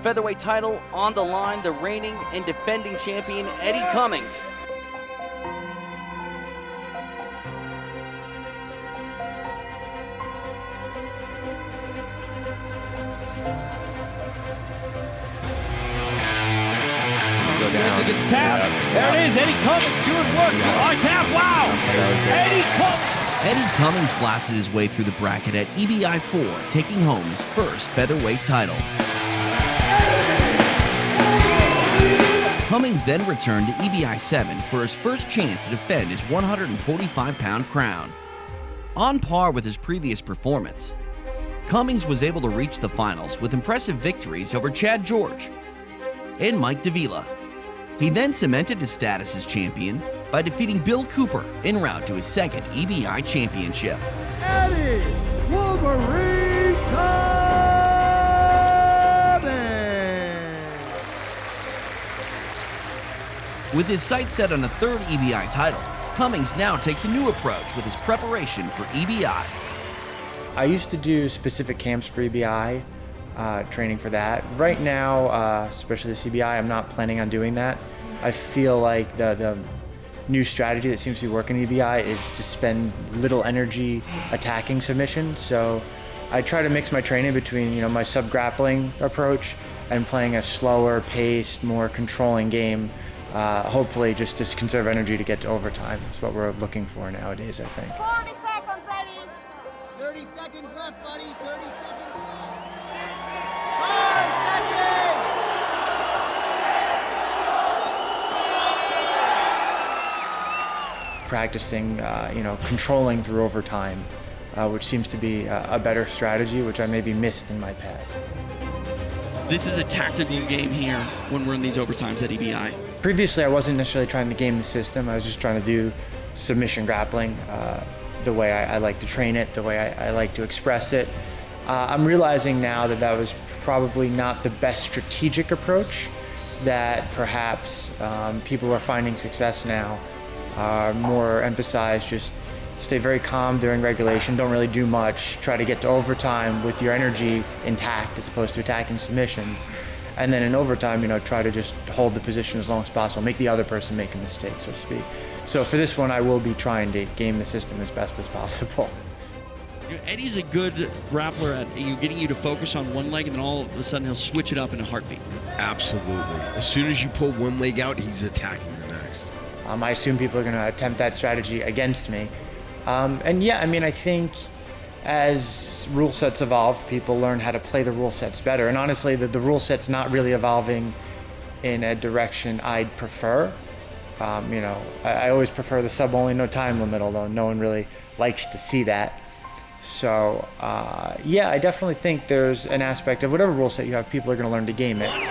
featherweight title on the line, the reigning and defending champion, Eddy Cummings. Spins and gets tapped. There it is. Eddy Cummings doing work. On tap. Wow. Eddy Cummings. Eddy Cummings blasted his way through the bracket at EBI 4, taking home his first featherweight title. Cummings then returned to EBI 7 for his first chance to defend his 145-pound crown. On par with his previous performance, Cummings was able to reach the finals with impressive victories over Chad George and Mike Davila. He then cemented his status as champion by defeating Bill Cooper en route to his second EBI championship. Eddy Wolverine Cummings! With his sights set on a third EBI title, Cummings now takes a new approach with his preparation for EBI. I used to do specific camps for EBI, training for that. Right now, especially the CBI, I'm not planning on doing that. I feel like the new strategy that seems to be working in EBI is to spend little energy attacking submissions. So I try to mix my training between, my sub-grappling approach and playing a slower paced, more controlling game. Hopefully just to conserve energy to get to overtime. That's what we're looking for nowadays, I think. 40 seconds, Eddy! 30 seconds left, buddy. 30 seconds left. 5 seconds! Practicing, controlling through overtime, which seems to be a better strategy, which I maybe missed in my past. This is a tactical game here when we're in these overtimes at EBI. Previously, I wasn't necessarily trying to game the system. I was just trying to do submission grappling the way I like to train it, the way I like to express it. I'm realizing now that that was probably not the best strategic approach, that perhaps people who are finding success now are more emphasized just stay very calm during regulation, don't really do much, try to get to overtime with your energy intact as opposed to attacking submissions. And then in overtime, try to just hold the position as long as possible, make the other person make a mistake, so to speak. So for this one, I will be trying to game the system as best as possible. Eddy's a good grappler at getting you to focus on one leg, and then all of a sudden he'll switch it up in a heartbeat. Absolutely. As soon as you pull one leg out, he's attacking the next. I assume people are going to attempt that strategy against me. I think as rule sets evolve, people learn how to play the rule sets better. And honestly, the rule set's not really evolving in a direction I'd prefer. I always prefer the sub-only, no time limit, although no one really likes to see that. So, I definitely think there's an aspect of whatever rule set you have, people are going to learn to game it. One thing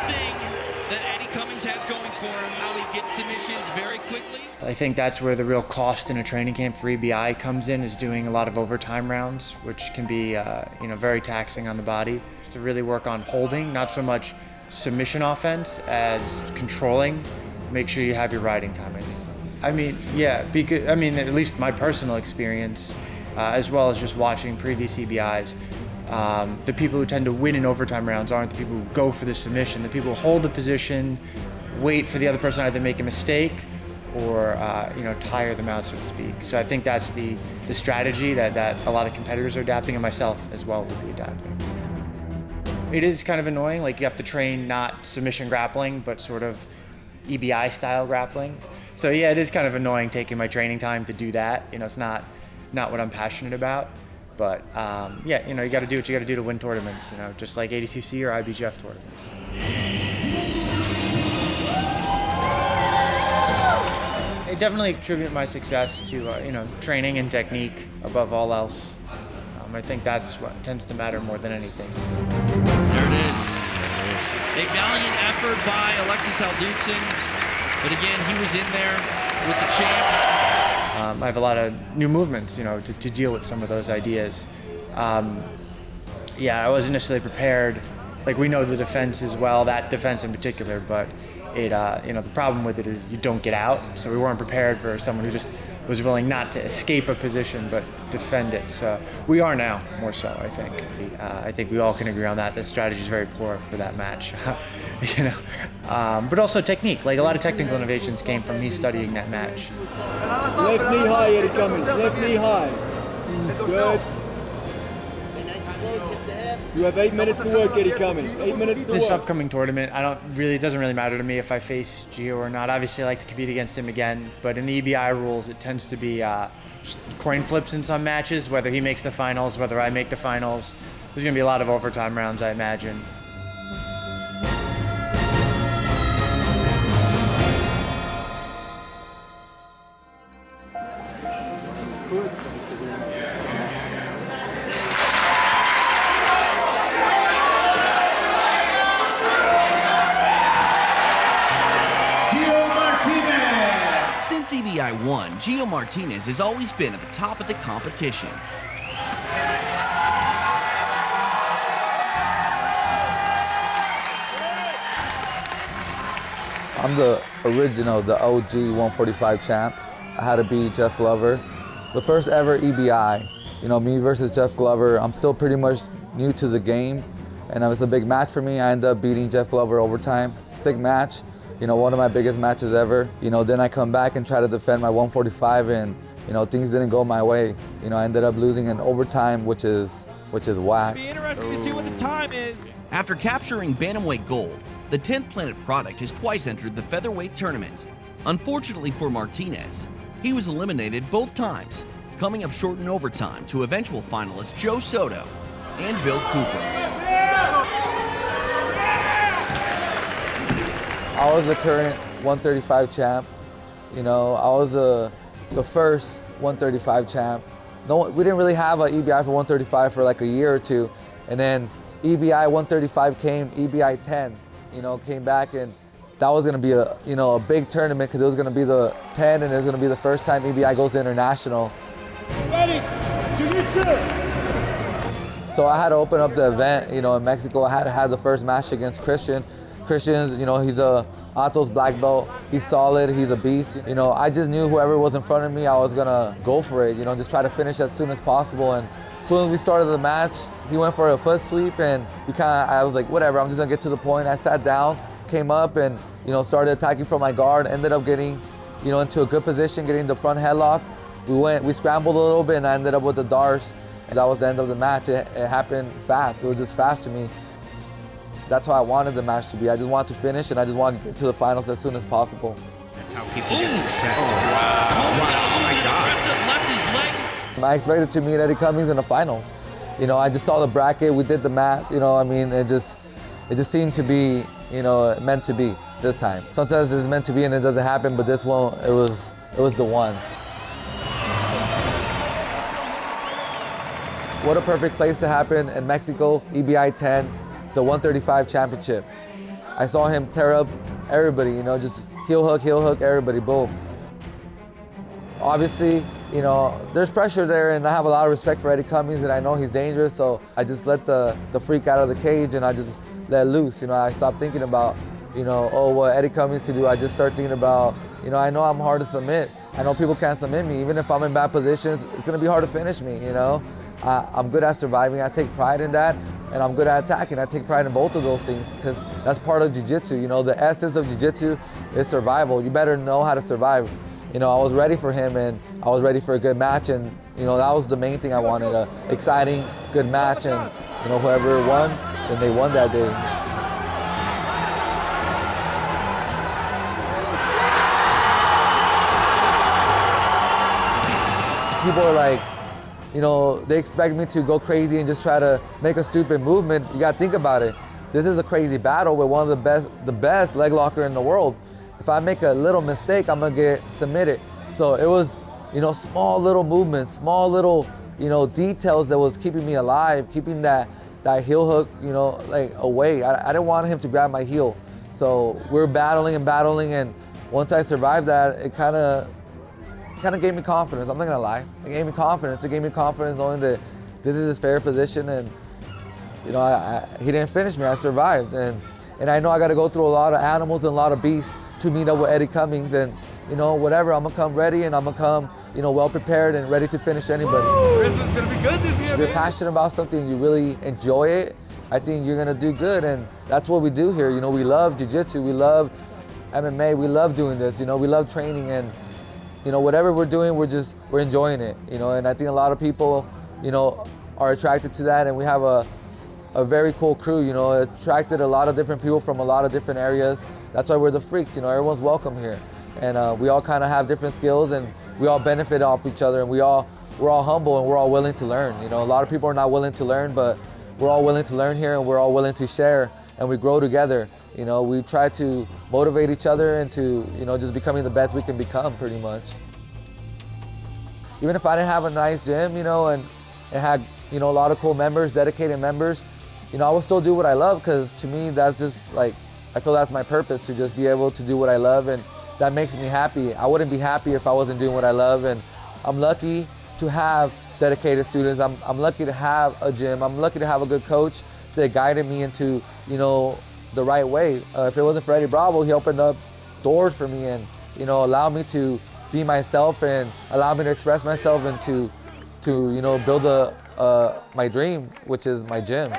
that Eddy Cummings has going for him, how he gets submissions very quickly. I think that's where the real cost in a training camp for EBI comes in, is doing a lot of overtime rounds, which can be, very taxing on the body. Just to really work on holding, not so much submission offense as controlling. Make sure you have your riding time. At least my personal experience, as well as just watching previous EBIs, the people who tend to win in overtime rounds aren't the people who go for the submission. The people who hold the position, wait for the other person to either make a mistake or tire them out, so to speak. So I think that's the strategy that a lot of competitors are adapting, and myself as well will be adapting. It is kind of annoying, like you have to train not submission grappling, but sort of EBI style grappling. So yeah, it is kind of annoying taking my training time to do that. It's not what I'm passionate about. But you got to do what you got to do to win tournaments, just like ADCC or IBJJF tournaments. I definitely attribute my success to training and technique above all else. I think that's what tends to matter more than anything. There it is. A valiant effort by Alexis Aldutson, but again, he was in there with the champ. I have a lot of new movements, to deal with some of those ideas. I wasn't necessarily prepared. Like, we know the defense as well, that defense in particular, but it, the problem with it is you don't get out. So we weren't prepared for someone who just was willing not to escape a position but defend it. So we are now, more so, I think. I think we all can agree on that. The strategy is very poor for that match. But also technique. Like, a lot of technical innovations came from me studying that match. Left knee high, Eddy Cummings. Left knee high. Good. You have 8 minutes to work, Eddy Cummings. 8 minutes to work. This upcoming tournament, it doesn't really matter to me if I face Gio or not. Obviously, I like to compete against him again, but in the EBI rules, it tends to be just coin flips in some matches, whether he makes the finals, whether I make the finals. There's going to be a lot of overtime rounds, I imagine. Since EBI 1, Joao Martinez has always been at the top of the competition. I'm the original, the OG 145 champ. I had to beat Jeff Glover. The first ever EBI, me versus Jeff Glover. I'm still pretty much new to the game, and it was a big match for me. I ended up beating Jeff Glover overtime. Sick match. One of my biggest matches ever. Then I come back and try to defend my 145, and things didn't go my way. I ended up losing in overtime, which is whack. Be interesting to see what the time is. After capturing bantamweight gold, the 10th Planet product has twice entered the featherweight tournament. Unfortunately for Martinez, he was eliminated both times, coming up short in overtime to eventual finalists Joe Soto and Bill Cooper. I was the current 135 champ. I was the first 135 champ. We didn't really have an EBI for 135 for like a year or two, and then EBI 135 came, EBI 10, came back, and that was going to be a big tournament because it was going to be the 10, and it was going to be the first time EBI goes to international. Ready, jiu-jitsu. So I had to open up the event, in Mexico. I had to have the first match against Christian. Christian's, he's a Atos black belt. He's solid, he's a beast. I just knew whoever was in front of me, I was gonna go for it, just try to finish as soon as possible. And as soon as we started the match, he went for a foot sweep, and I was like, whatever, I'm just gonna get to the point. I sat down, came up, and started attacking from my guard, ended up getting, into a good position, getting the front headlock. We scrambled a little bit, and I ended up with the darts, and that was the end of the match. It happened fast, it was just fast to me. That's how I wanted the match to be. I just wanted to finish, and I just wanted to get to the finals as soon as possible. That's how people get success. Wow. My God. Left his leg. I expected to meet Eddy Cummings in the finals. I just saw the bracket, we did the math, it just seemed to be, meant to be this time. Sometimes it's meant to be and it doesn't happen, but this one, it was the one. What a perfect place to happen in Mexico, EBI 10. The 135 championship. I saw him tear up everybody, just heel hook, everybody, boom. Obviously, there's pressure there, and I have a lot of respect for Eddy Cummings, and I know he's dangerous, so I just let the freak out of the cage, and I just let loose. I stopped thinking about, what Eddy Cummings could do. I just start thinking about, I know I'm hard to submit. I know people can't submit me. Even if I'm in bad positions, it's gonna be hard to finish me, I'm good at surviving. I take pride in that. And I'm good at attacking. I take pride in both of those things because that's part of jiu-jitsu. The essence of jiu-jitsu is survival. You better know how to survive. I was ready for him, and I was ready for a good match, and that was the main thing I wanted, a exciting, good match, and whoever won, then they won that day. People are like, they expect me to go crazy and just try to make a stupid movement. You gotta think about it. This is a crazy battle with one of the best leg locker in the world. If I make a little mistake, I'm gonna get submitted. So it was, small little movements, small little, details that was keeping me alive, keeping that heel hook, away. I didn't want him to grab my heel. So we're battling, and once I survived that, it kind of gave me confidence. I'm not gonna lie. It gave me confidence. It gave me confidence knowing that this is his fair position, and he didn't finish me. I survived, and I know I got to go through a lot of animals and a lot of beasts to meet up with Eddy Cummings, and whatever. I'm gonna come ready, and I'm gonna come well prepared and ready to finish anybody. Christmas gonna be good this year, If you're passionate about something, you really enjoy it, I think you're gonna do good, and that's what we do here. We love jiu-jitsu, we love MMA, we love doing this, we love training, and whatever we're doing, we're enjoying it, and I think a lot of people, are attracted to that, and we have a very cool crew, attracted a lot of different people from a lot of different areas. That's why we're the Freaks, everyone's welcome here. And we all kind of have different skills, and we all benefit off each other, and we're all humble, and we're all willing to learn. A lot of people are not willing to learn, but we're all willing to learn here, and we're all willing to share, and we grow together. We try to motivate each other into, just becoming the best we can become, pretty much. Even if I didn't have a nice gym, and had, a lot of cool members, dedicated members, I will still do what I love, because to me, that's just like, I feel that's my purpose, to just be able to do what I love, and that makes me happy. I wouldn't be happy if I wasn't doing what I love, and I'm lucky to have dedicated students. I'm lucky to have a gym. I'm lucky to have a good coach that guided me into, the right way. If it wasn't for Eddy Bravo, he opened up doors for me and, allowed me to be myself and allowed me to express myself and to build my dream, which is my gym.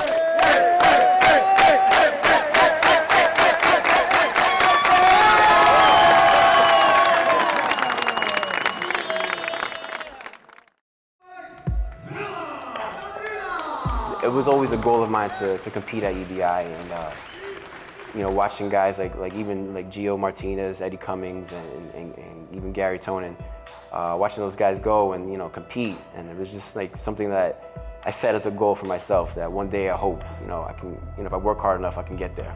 It was always a goal of mine to compete at EBI, and watching guys like even Gio Martinez, Eddy Cummings, and even Gary Tonin, watching those guys go and compete, and it was just like something that I set as a goal for myself, that one day I hope I can, if I work hard enough, I can get there.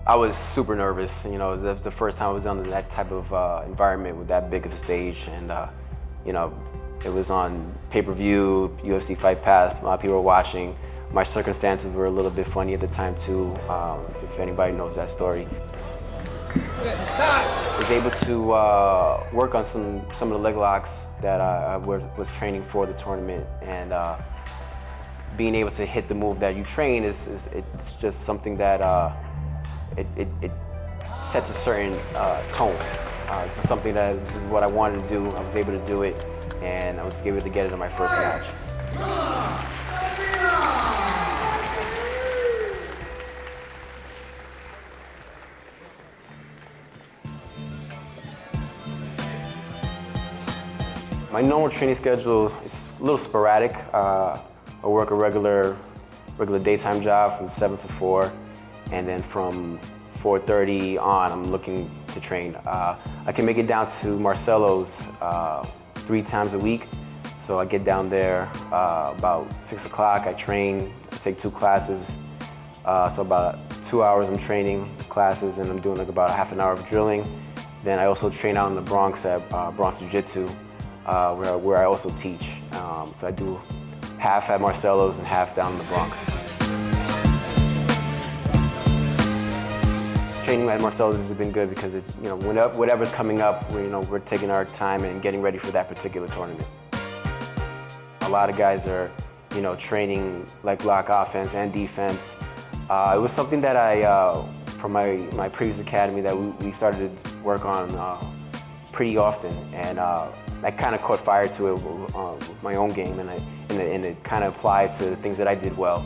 I was super nervous. It was the first time I was under that type of environment with that big of a stage, and it was on pay-per-view, UFC Fight Pass, a lot of people were watching. My circumstances were a little bit funny at the time too, if anybody knows that story. I was able to work on some of the leg locks that I was training for the tournament, and being able to hit the move that you train it's just something that it sets a certain tone. This is something this is what I wanted to do. I was able to do it, and I was able to get it in my first match. My normal training schedule is a little sporadic. I work a regular daytime job from 7 to 4, and then from 4:30 on, I'm looking to train. I can make it down to Marcelo's 3 times a week. So I get down there about 6 o'clock, I train, I take 2 classes. So about 2 hours I'm training classes, and I'm doing about a half an hour of drilling. Then I also train out in the Bronx at Bronx Jiu-Jitsu, where I also teach. So I do half at Marcelo's and half down in the Bronx. Training at Marcelo's has been good because whatever's coming up, we're taking our time and getting ready for that particular tournament. A lot of guys are, training leg block offense and defense. It was something that from my previous academy, that we started to work on pretty often, and I kind of caught fire to it with my own game, and it kind of applied to the things that I did well.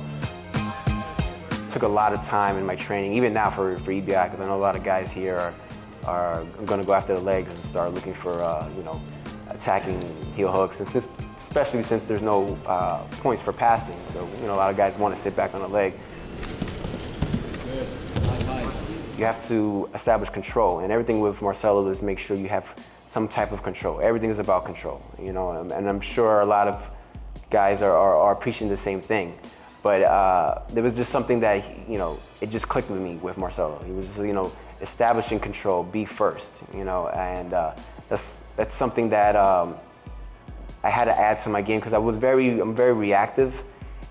Took a lot of time in my training, even now for EBI, because I know a lot of guys here are going to go after the legs and start looking for attacking heel hooks, and especially since there's no points for passing, so a lot of guys want to sit back on the leg. You have to establish control, and everything with Marcelo is make sure you have some type of control. Everything is about control, and I'm sure a lot of guys are preaching the same thing. But there was just something that, it just clicked with me with Marcelo. He was just, establishing control, be first, and that's something that I had to add to my game, because I'm very reactive,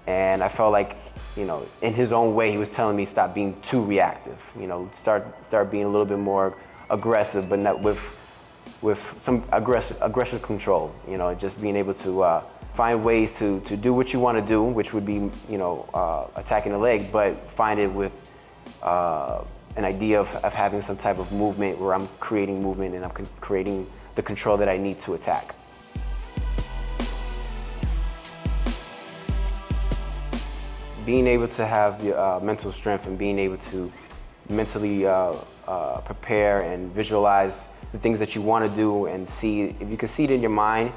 and I felt like, in his own way, he was telling me stop being too reactive, start being a little bit more aggressive, but not with some aggressive control, just being able to find ways to do what you want to do, which would be, attacking the leg, but find it with an idea of having some type of movement where I'm creating movement and I'm creating the control that I need to attack. Being able to have the mental strength and being able to mentally prepare and visualize the things that you want to do and see, if you can see it in your mind,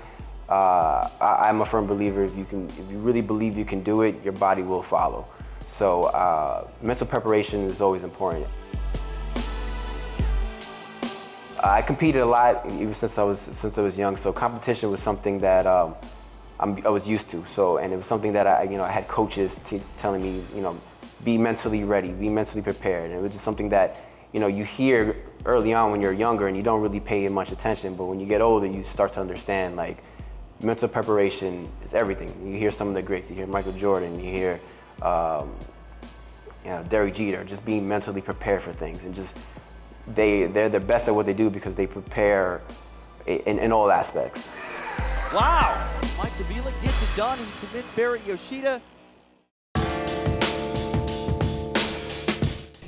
I'm a firm believer if you really believe you can do it, your body will follow. So mental preparation is always important. I competed a lot even since I was young, so competition was something that I was used to. So, and it was something that I had coaches telling me, be mentally ready, be mentally prepared. And it was just something that, you hear early on when you're younger and you don't really pay much attention, but when you get older, you start to understand, like, mental preparation is everything. You hear some of the greats, you hear Michael Jordan, you hear, Derek Jeter, just being mentally prepared for things, and just, they're the best at what they do because they prepare in all aspects. Wow! Mike Davila gets it done. He submits Barrett Yoshida.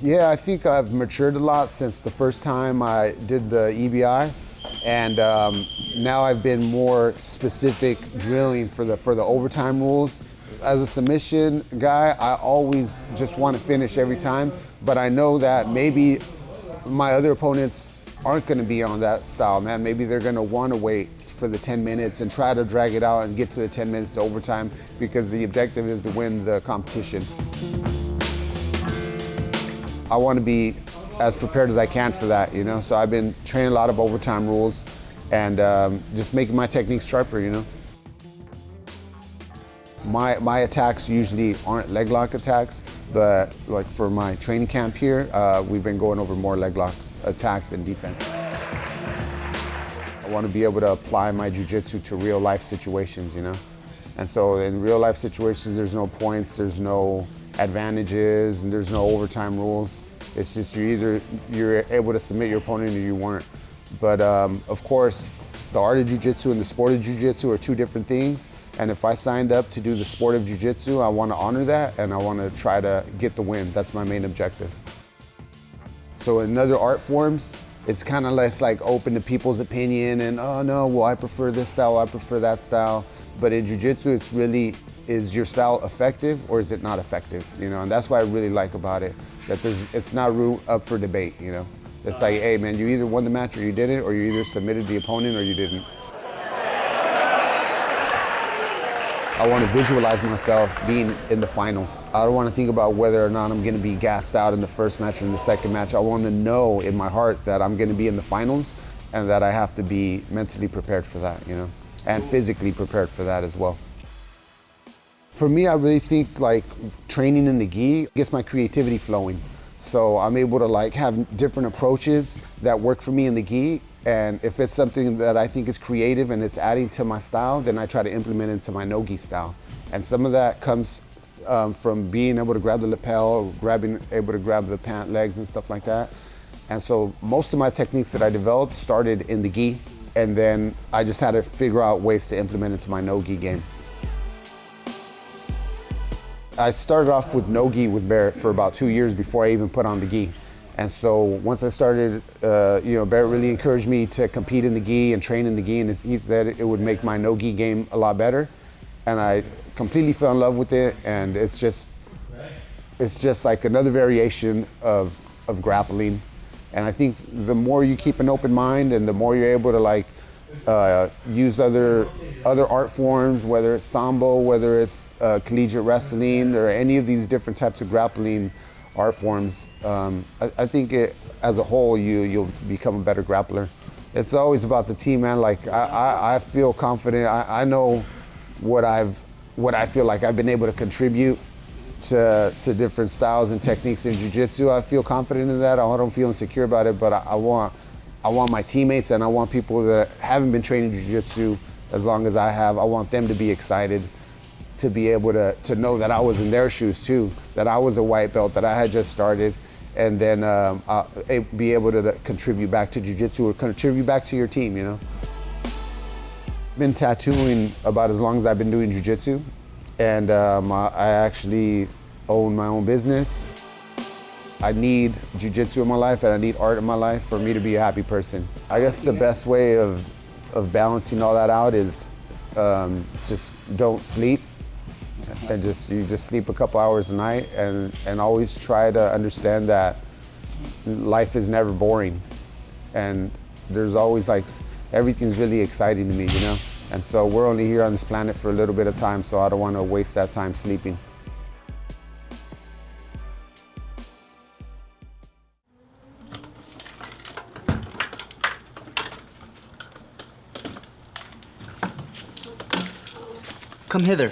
Yeah, I think I've matured a lot since the first time I did the EBI, and now I've been more specific drilling for the overtime rules. As a submission guy, I always just want to finish every time, but I know that maybe my other opponents aren't going to be on that style, man. Maybe they're going to want to wait for the 10 minutes and try to drag it out and get to the 10 minutes to overtime because the objective is to win the competition. I want to be as prepared as I can for that, So I've been training a lot of overtime rules and just making my technique sharper, My attacks usually aren't leg lock attacks, but like for my training camp here, we've been going over more leg locks, attacks, and defense. I want to be able to apply my jiu-jitsu to real life situations, And so in real life situations, there's no points, there's no advantages, and there's no overtime rules. It's just you're able to submit your opponent or you weren't. But of course, the art of jiu-jitsu and the sport of jiu-jitsu are two different things. And if I signed up to do the sport of jiu-jitsu, I want to honor that and I want to try to get the win. That's my main objective. So in other art forms, it's kind of less like open to people's opinion and, oh no, well, I prefer this style, I prefer that style. But in jiu-jitsu, it's really, is your style effective or is it not effective? And that's what I really like about it, that it's not up for debate, It's like, hey man, you either won the match or you didn't, or you either submitted the opponent or you didn't. I want to visualize myself being in the finals. I don't want to think about whether or not I'm going to be gassed out in the first match or in the second match. I want to know in my heart that I'm going to be in the finals and that I have to be mentally prepared for that, and physically prepared for that as well. For me, I really think like training in the gi gets my creativity flowing. So I'm able to have different approaches that work for me in the gi. And if it's something that I think is creative and it's adding to my style, then I try to implement it into my no-gi style. And some of that comes from being able to grab the lapel, able to grab the pant legs and stuff like that. And so most of my techniques that I developed started in the gi, and then I just had to figure out ways to implement it into my no-gi game. I started off with no gi with Barrett for about 2 years before I even put on the gi. And so once I started, Barrett really encouraged me to compete in the gi and train in the gi, and he said it would make my no gi game a lot better. And I completely fell in love with it, and it's just like another variation of grappling. And I think the more you keep an open mind and the more you're able to use other art forms, whether it's sambo, whether it's collegiate wrestling, or any of these different types of grappling art forms, I think as a whole you'll become a better grappler. It's always about the team, man. Like I feel confident. I know what I feel like I've been able to contribute to different styles and techniques in jiu-jitsu. I feel confident in that. I don't feel insecure about it, but I want my teammates and I want people that haven't been training jiu-jitsu as long as I have, I want them to be excited to be able to know that I was in their shoes too, that I was a white belt, that I had just started, and then be able to contribute back to jiu-jitsu or contribute back to your team, I've been tattooing about as long as I've been doing jiu-jitsu, and I actually own my own business. I need jiu-jitsu in my life and I need art in my life for me to be a happy person. I guess the best way of balancing all that out is just don't sleep, and you just sleep a couple hours a night, and always try to understand that life is never boring, and there's always like, everything's really exciting to me, you know? And so we're only here on this planet for a little bit of time, so I don't want to waste that time sleeping. Come hither.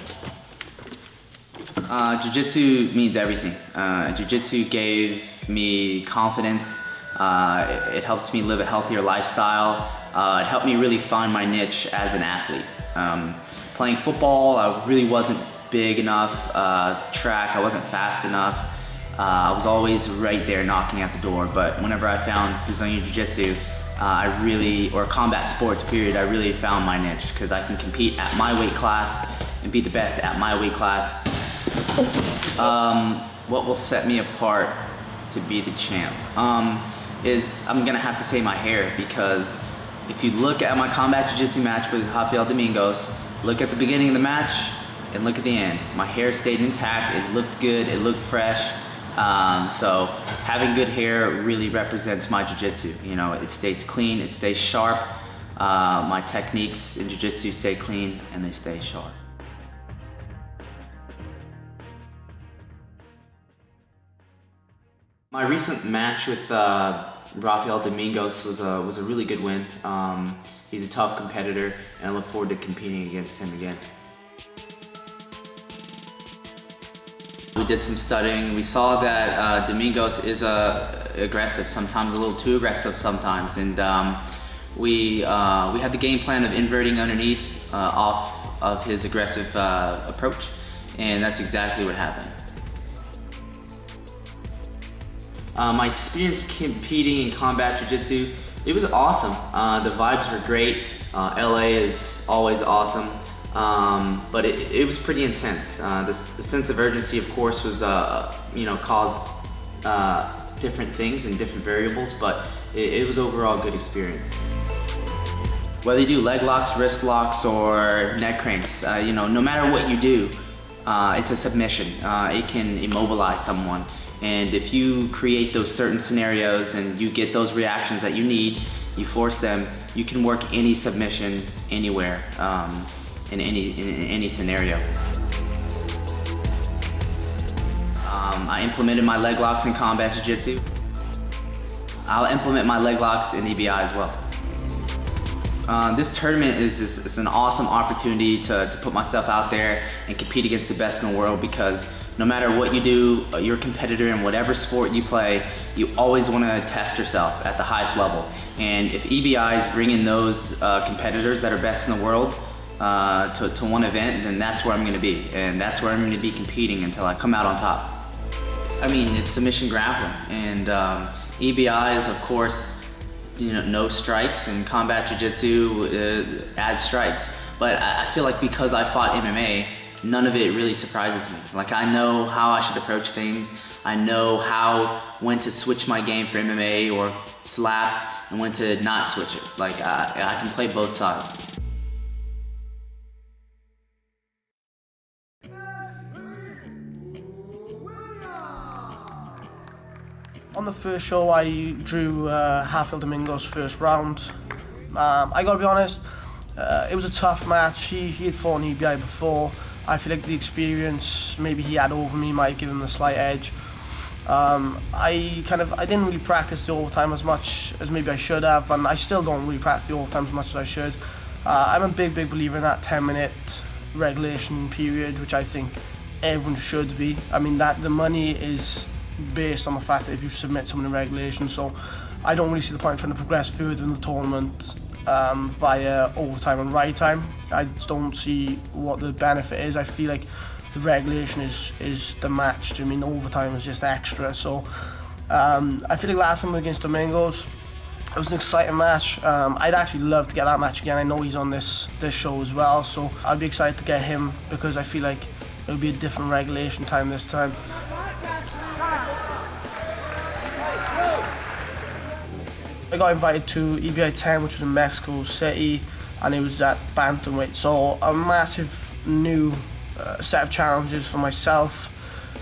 Jiu-jitsu means everything. Jiu-jitsu gave me confidence. It helps me live a healthier lifestyle. It helped me really find my niche as an athlete. Playing football, I really wasn't big enough. Track, I wasn't fast enough. I was always right there knocking at the door, but whenever I found Brazilian Jiu-Jitsu, or combat sports period, I really found my niche, because I can compete at my weight class and be the best at my weight class. What will set me apart to be the champ is I'm gonna have to say my hair, because if you look at my combat jiu-jitsu match with Rafael Domingos, look at the beginning of the match and look at the end. My hair stayed intact, it looked good, it looked fresh. So having good hair really represents my jiu-jitsu. You know, it stays clean, it stays sharp. My techniques in jiu-jitsu stay clean and they stay sharp. My recent match with Rafael Domingos was a really good win. He's a tough competitor, and I look forward to competing against him again. We did some studying. We saw that Domingos is aggressive, sometimes a little too aggressive sometimes, and we had the game plan of inverting underneath off of his aggressive approach, and that's exactly what happened. My experience competing in combat jiu-jitsu, it was awesome. The vibes were great. LA is always awesome, but it was pretty intense. The sense of urgency, of course, was caused different things and different variables, but it was overall a good experience. Whether you do leg locks, wrist locks, or neck cranks, no matter what you do, it's a submission. It can immobilize someone. And if you create those certain scenarios and you get those reactions that you need, you force them, you can work any submission anywhere, in any scenario. I implemented my leg locks in combat jiu-jitsu. I'll implement my leg locks in EBI as well. This tournament is an awesome opportunity to put myself out there and compete against the best in the world, because no matter what you do, you're a competitor in whatever sport you play, you always want to test yourself at the highest level. And if EBI is bringing those competitors that are best in the world to one event, then that's where I'm going to be. And that's where I'm going to be competing until I come out on top. I mean, it's submission grappling. And EBI is, of course, no strikes, and combat jiu-jitsu adds strikes. But I feel like because I fought MMA, none of it really surprises me. Like, I know how I should approach things. I know when to switch my game for MMA or slaps and when to not switch it. Like, I can play both sides. On the first show, I drew Rafael Domingos' first round. I gotta be honest, it was a tough match. He had fought in EBI before. I feel like the experience maybe he had over me might give him a slight edge. I didn't really practice the overtime as much as maybe I should have, and I still don't really practice the overtime as much as I should. I'm a big believer in that 10-minute regulation period, which I think everyone should be. I mean, that the money is based on the fact that if you submit someone in regulation, so I don't really see the point of trying to progress further in the tournament via overtime and ride time. I just don't see what the benefit is. I feel like the regulation is the match. I mean, overtime is just extra. So I feel like last time against Domingos, it was an exciting match. I'd actually love to get that match again. I know he's on this show as well, so I'd be excited to get him, because I feel like it'll be a different regulation time this time. I got invited to EBI 10, which was in Mexico City, and it was at bantamweight. So a massive new set of challenges for myself.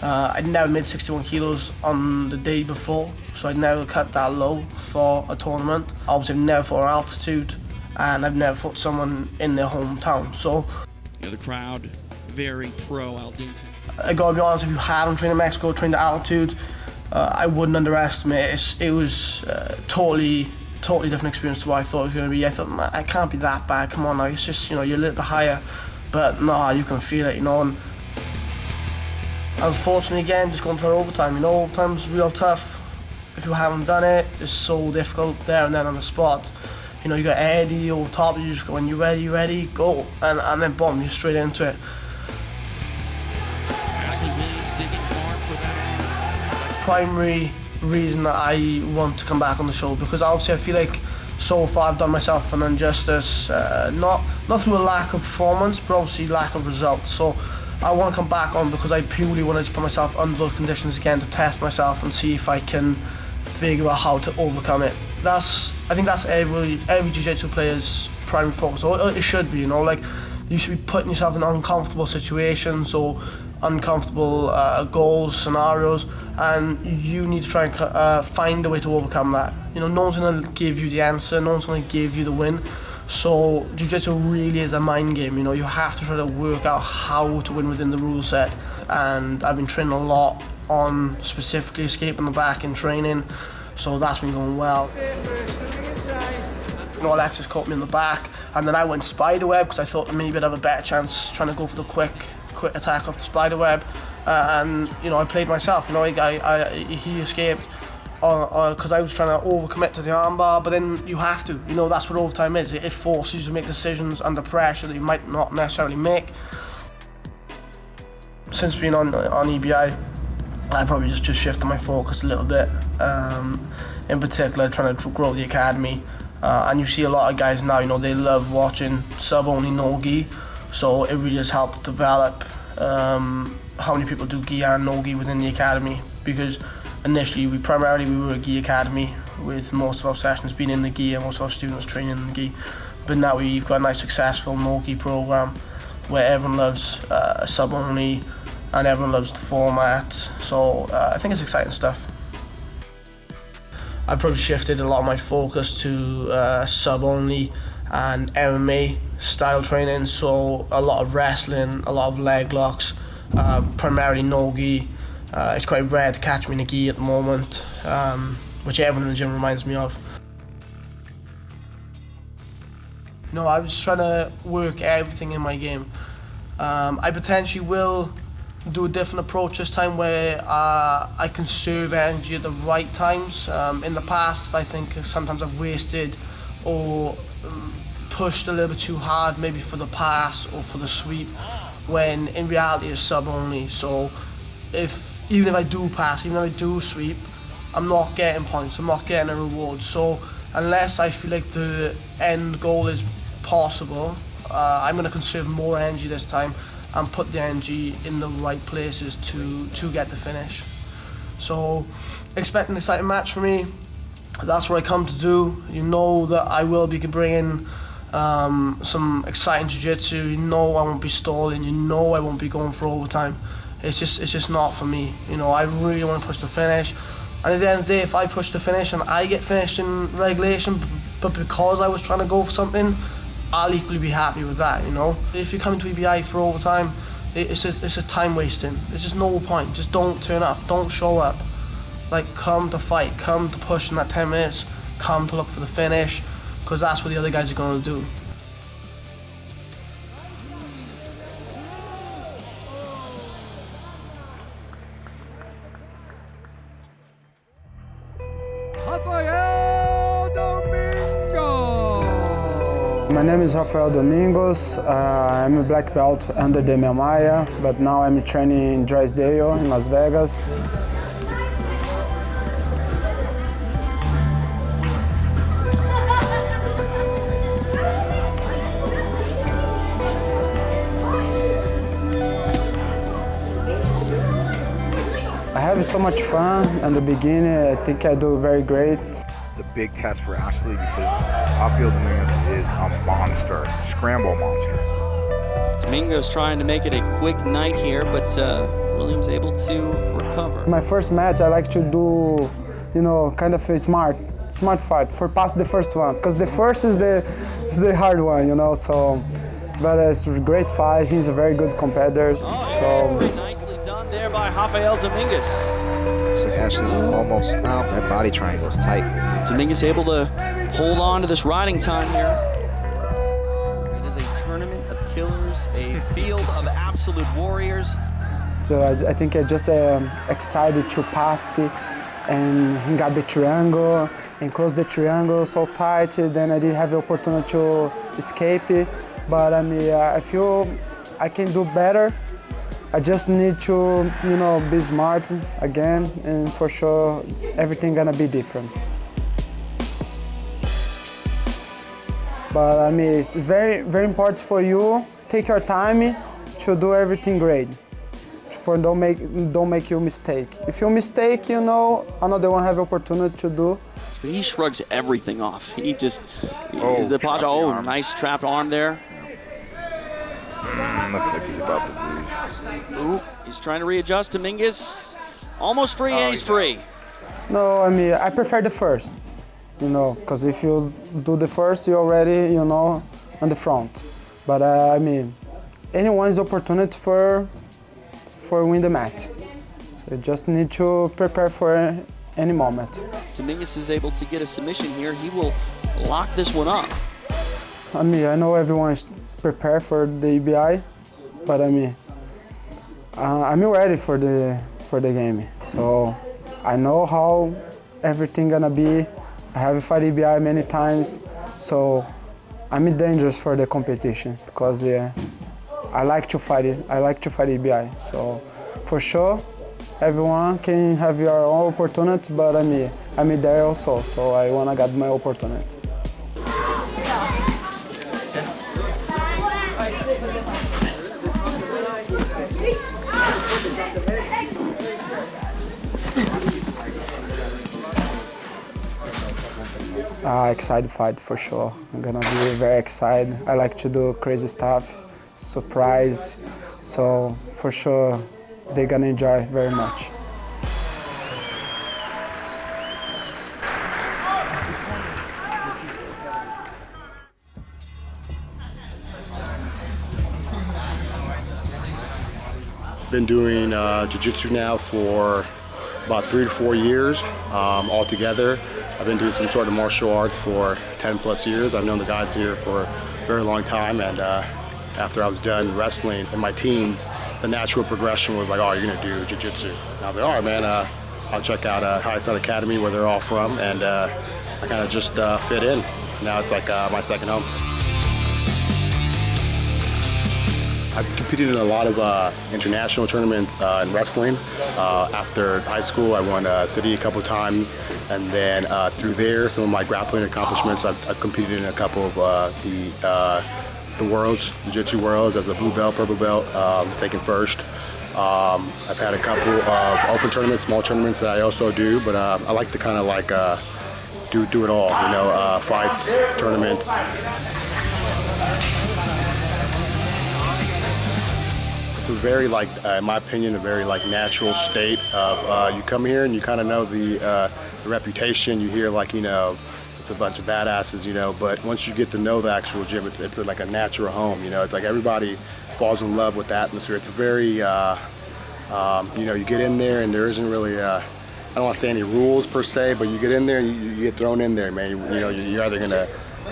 I'd never made 61 kilos on the day before, so I'd never cut that low for a tournament. Obviously, I've never fought at altitude, and I've never fought someone in their hometown. So, you know, the crowd very pro Al Dicen. I gotta be honest, if you haven't trained in Mexico, trained at altitude, I wouldn't underestimate it. It was totally different experience to what I thought it was going to be. I thought, man, I can't be that bad, come on, like, it's just, you know, you're a little bit higher, but no, you can feel it, you know. And unfortunately, again, just going through overtime, you know, overtime's real tough. If you haven't done it, it's so difficult there and then on the spot. You know, you got Eddy over top, you just go, when you're ready, go, and then boom, you're straight into it. Primary reason that I want to come back on the show, because obviously I feel like so far I've done myself an injustice, not through a lack of performance, but obviously lack of results. So I want to come back on because I purely want to put myself under those conditions again to test myself and see if I can figure out how to overcome it. I think that's every jiu-jitsu player's primary focus, or it should be, you know, like you should be putting yourself in uncomfortable situations or uncomfortable goals, scenarios, and you need to try and find a way to overcome that. You know, no one's going to give you the answer, no one's going to give you the win. So jiu-jitsu really is a mind game. You know, you have to try to work out how to win within the rule set. And I've been training a lot on specifically escaping the back in training, so that's been going well. You know, Alexis caught me in the back, and then I went spiderweb because I thought maybe I'd have a better chance trying to go for the quick attack off the spiderweb, and you know, I played myself. You know, he escaped because I was trying to overcommit to the armbar, but then you have to. You know, that's what overtime is. It forces you to make decisions under pressure that you might not necessarily make. Since being on EBI, I probably just shifted my focus a little bit. In particular, trying to grow the academy. And you see a lot of guys now, you know, they love watching sub-only no-gi, so it really has helped develop how many people do gi and no-gi within the academy, because initially we were a gi academy with most of our sessions being in the gi and most of our students training in the gi, but now we've got a nice successful no-gi program where everyone loves sub-only and everyone loves the format, so I think it's exciting stuff. I've probably shifted a lot of my focus to sub-only and MMA style training, so a lot of wrestling, a lot of leg locks, primarily no-gi. It's quite rare to catch me in a gi at the moment, which everyone in the gym reminds me of. No, I was just trying to work everything in my game. I potentially will do a different approach this time where I conserve energy at the right times. In the past, I think sometimes I've wasted or pushed a little bit too hard, maybe for the pass or for the sweep, when in reality it's sub only. So even if I do pass, even if I do sweep, I'm not getting points, I'm not getting a reward. So unless I feel like the end goal is possible, I'm going to conserve more energy this time and put the energy in the right places to get the finish. So expect an exciting match for me. That's what I come to do. You know that I will be bringing some exciting jiu-jitsu. You know I won't be stalling. You know I won't be going for overtime. It's just not for me. You know, I really want to push the finish. And at the end of the day, if I push the finish and I get finished in regulation, but because I was trying to go for something, I'll equally be happy with that, you know. If you're coming to EBI for overtime, it's a time wasting. There's just no point. Just don't turn up. Don't show up. Like, come to fight. Come to push in that 10 minutes. Come to look for the finish, because that's what the other guys are going to do. My name is Rafael Domingos. I'm a black belt under the Maya, but now I'm training in Drysdale in Las Vegas. I have so much fun in the beginning. I think I do very great. It's a big test for Ashley because Rafael Dominguez is a monster, scramble monster. Domingos trying to make it a quick night here, but Williams able to recover. My first match, I like to do, you know, kind of a smart fight for past the first one, because the first is the hard one, you know. So, but it's a great fight. He's a very good competitor. So very nicely done there by Rafael Dominguez. So Ashley's almost out. That body triangle is tight. Dominguez able to hold on to this riding time here. It is a tournament of killers, a field of absolute warriors. So I think I just excited to pass it, and he got the triangle and closed the triangle so tight. Then I didn't have the opportunity to escape it. But I mean, I feel I can do better. I just need to, you know, be smart again, and for sure everything gonna be different. But I mean, it's very, very important for you. Take your time to do everything great. For don't make you mistake. If you mistake, you know, another one have opportunity to do. But he shrugs everything off. He just the Paja. Oh, nice trapped arm there. Looks like he's about to lose. Ooh, he's trying to readjust. Dominguez almost free, and he's free. No, I mean, I prefer the first, you know, because if you do the first, you're already, you know, on the front. But I mean, anyone's opportunity for win the match. So you just need to prepare for any moment. Dominguez is able to get a submission here. He will lock this one up. I mean, I know everyone is prepared for the EBI, but I mean, I'm ready for the game. So I know how everything gonna be. I have fought EBI many times, so I'm dangerous for the competition because I like to fight it. I like to fight EBI. So for sure, everyone can have your own opportunity, but I'm there also. So I wanna get my opportunity. Excited fight for sure. I'm gonna be very excited. I like to do crazy stuff, surprise. So for sure, they're gonna enjoy very much. Been doing jiu-jitsu now for about 3 to 4 years altogether. I've been doing some sort of martial arts for 10 plus years. I've known the guys here for a very long time, and after I was done wrestling in my teens, the natural progression was like, oh, you're gonna do jiu-jitsu. And I was like, all right, man, I'll check out Honstein Academy, where they're all from, and I kind of just fit in. Now it's like my second home. I've competed in a lot of international tournaments in wrestling. After high school, I won city a couple times, and then through there, some of my grappling accomplishments, I've competed in a couple of the worlds, jiu-jitsu worlds, as a blue belt, purple belt, taken first. I've had a couple of open tournaments, small tournaments that I also do, but I like to kind of like do it all, you know, fights, tournaments. It's a very, like, in my opinion, a very like natural state of you come here and you kind of know the reputation. You hear like, you know, it's a bunch of badasses, you know, but once you get to know the actual gym, it's like a natural home, you know. It's like everybody falls in love with the atmosphere. It's a very, you know, you get in there and there isn't really, I don't want to say any rules per se, but you get in there, you get thrown in there, man. You know, you're either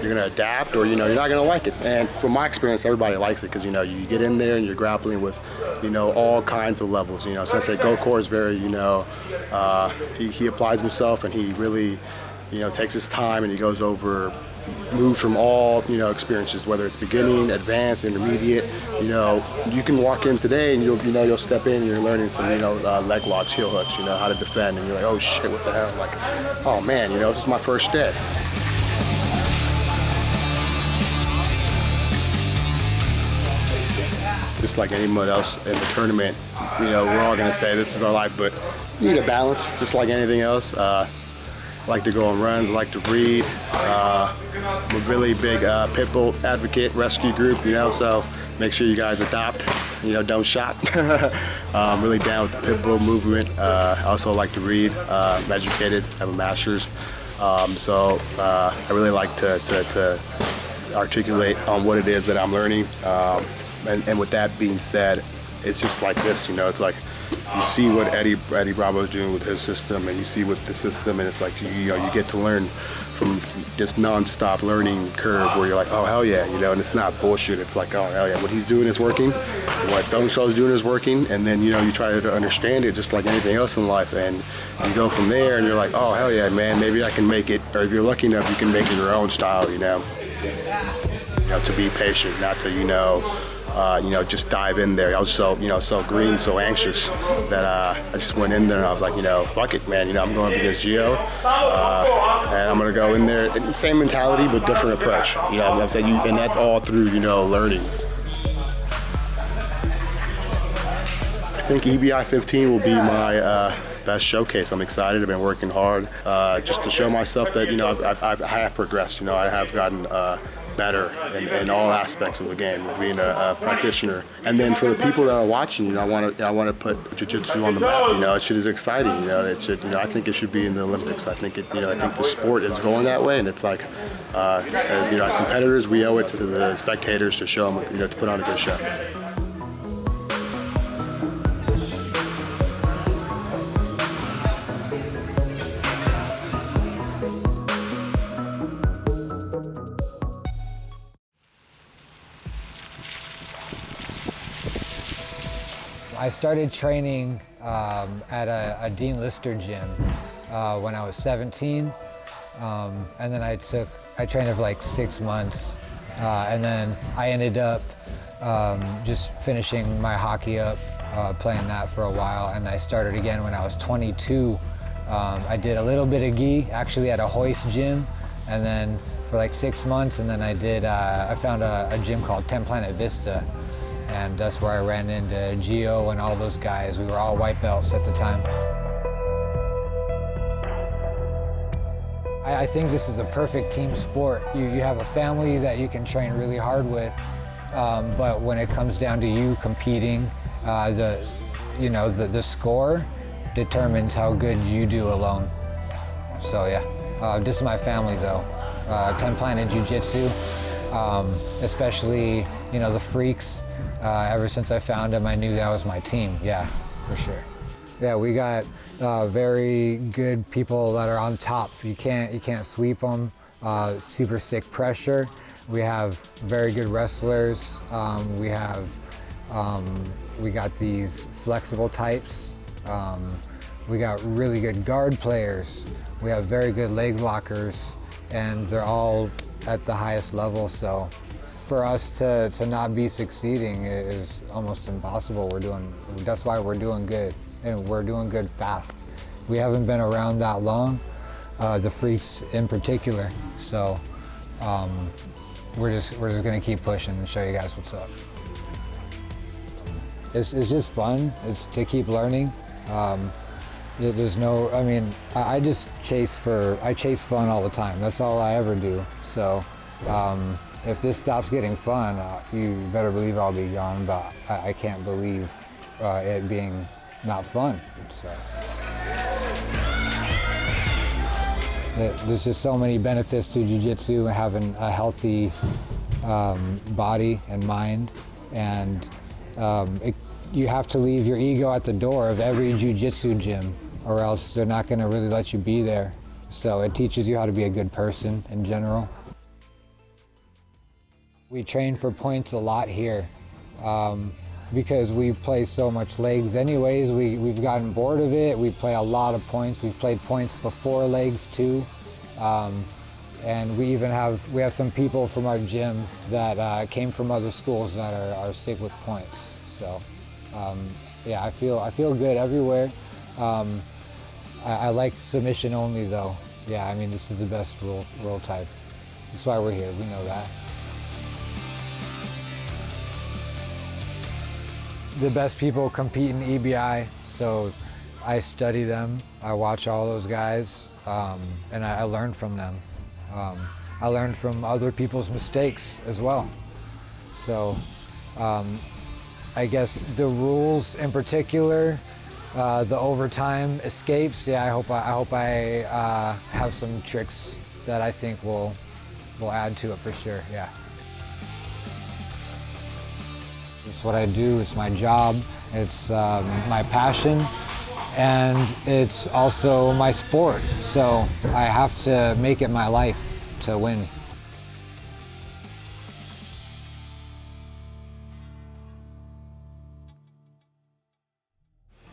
you're gonna adapt, or you know, you're not gonna like it. And from my experience, everybody likes it because you know, you get in there and you're grappling with, you know, all kinds of levels. You know, Sensei Gokor is very, you know, he applies himself and he really, you know, takes his time and he goes over moves from all, you know, experiences, whether it's beginning, advanced, intermediate. You know, you can walk in today and you'll step in and you're learning some, you know, leg locks, heel hooks, you know, how to defend, and you're like, oh shit, what the hell? I'm like, oh man, you know, this is my first day. Just like anyone else in the tournament, you know, we're all gonna say this is our life, but you need a balance, just like anything else. like to go on runs, like to read. I'm a really big pit bull advocate, rescue group, you know, so make sure you guys adopt, you know, don't shop. I'm really down with the pit bull movement. I also like to read. I'm educated, I have a master's. So I really like to articulate on what it is that I'm learning. And with that being said, it's just like this, you know, it's like you see what Eddy Bravo's doing with his system, and you see what the system, and it's like, you know, you get to learn from this non-stop learning curve where you're like, oh, hell yeah, you know, and it's not bullshit. It's like, oh, hell yeah, what he's doing is working, what so-and-so is doing is working, and then, you know, you try to understand it just like anything else in life, and you go from there, and you're like, oh, hell yeah, man, maybe I can make it, or if you're lucky enough, you can make it your own style, you know. You know, to be patient, not to, you know, just dive in there. I was so green, so anxious that I just went in there and I was like, you know, fuck it, man. You know, I'm going up against Joao, and I'm gonna go in there. Same mentality, but different approach. You know what I'm saying? And that's all through, you know, learning. I think EBI 15 will be my best showcase. I'm excited. I've been working hard just to show myself that, you know, I have progressed. You know, I have gotten better in all aspects of the game, of being a practitioner. And then for the people that are watching, you know, I want to put jiu-jitsu on the map. You know, it is exciting. You know, it should. You know, I think it should be in the Olympics. I think I think the sport is going that way, and it's like, you know, as competitors, we owe it to the spectators to show them, you know, to put on a good show. I started training at a Dean Lister gym when I was 17, and then I trained there for like 6 months, and then I ended up just finishing my hockey up, playing that for a while, and I started again when I was 22. I did a little bit of gi, actually at a hoist gym, and then for like 6 months, and then I found a gym called 10 Planet Vista. And that's where I ran into Joao and all those guys. We were all white belts at the time. I think this is a perfect team sport. You have a family that you can train really hard with, but when it comes down to you competing, the score determines how good you do alone. So yeah, this is my family though. 10 Planet Jiu-Jitsu, especially, you know, the Freaks. Ever since I found them, I knew that was my team. Yeah, for sure. Yeah, we got very good people that are on top. You can't sweep them. Super sick pressure. We have very good wrestlers. We got these flexible types. We got really good guard players. We have very good leg lockers, and they're all at the highest level. So for us to not be succeeding is almost impossible. That's why we're doing good, and we're doing good fast. We haven't been around that long, the Freaks in particular. So we're just gonna keep pushing and show you guys what's up. It's just fun. It's to keep learning. There's no, I mean, I just chase fun all the time. That's all I ever do. So. If this stops getting fun, you better believe I'll be gone, but I can't believe it being not fun. So. There's just so many benefits to jiu-jitsu, having a healthy body and mind, and you have to leave your ego at the door of every jiu-jitsu gym, or else they're not gonna really let you be there. So it teaches you how to be a good person in general. We train for points a lot here because we play so much legs anyways. We've gotten bored of it. We play a lot of points. We've played points before legs too. And we have some people from our gym that came from other schools that are sick with points. So yeah, I feel good everywhere. I like submission only though. Yeah, I mean, this is the best rule type. That's why we're here, we know that. The best people compete in EBI, so I study them, I watch all those guys, and I learn from them. I learned from other people's mistakes as well. So I guess the rules in particular, the overtime escapes, yeah, I hope I have some tricks that I think will add to it for sure, yeah. It's what I do, it's my job, it's my passion, and it's also my sport. So I have to make it my life to win.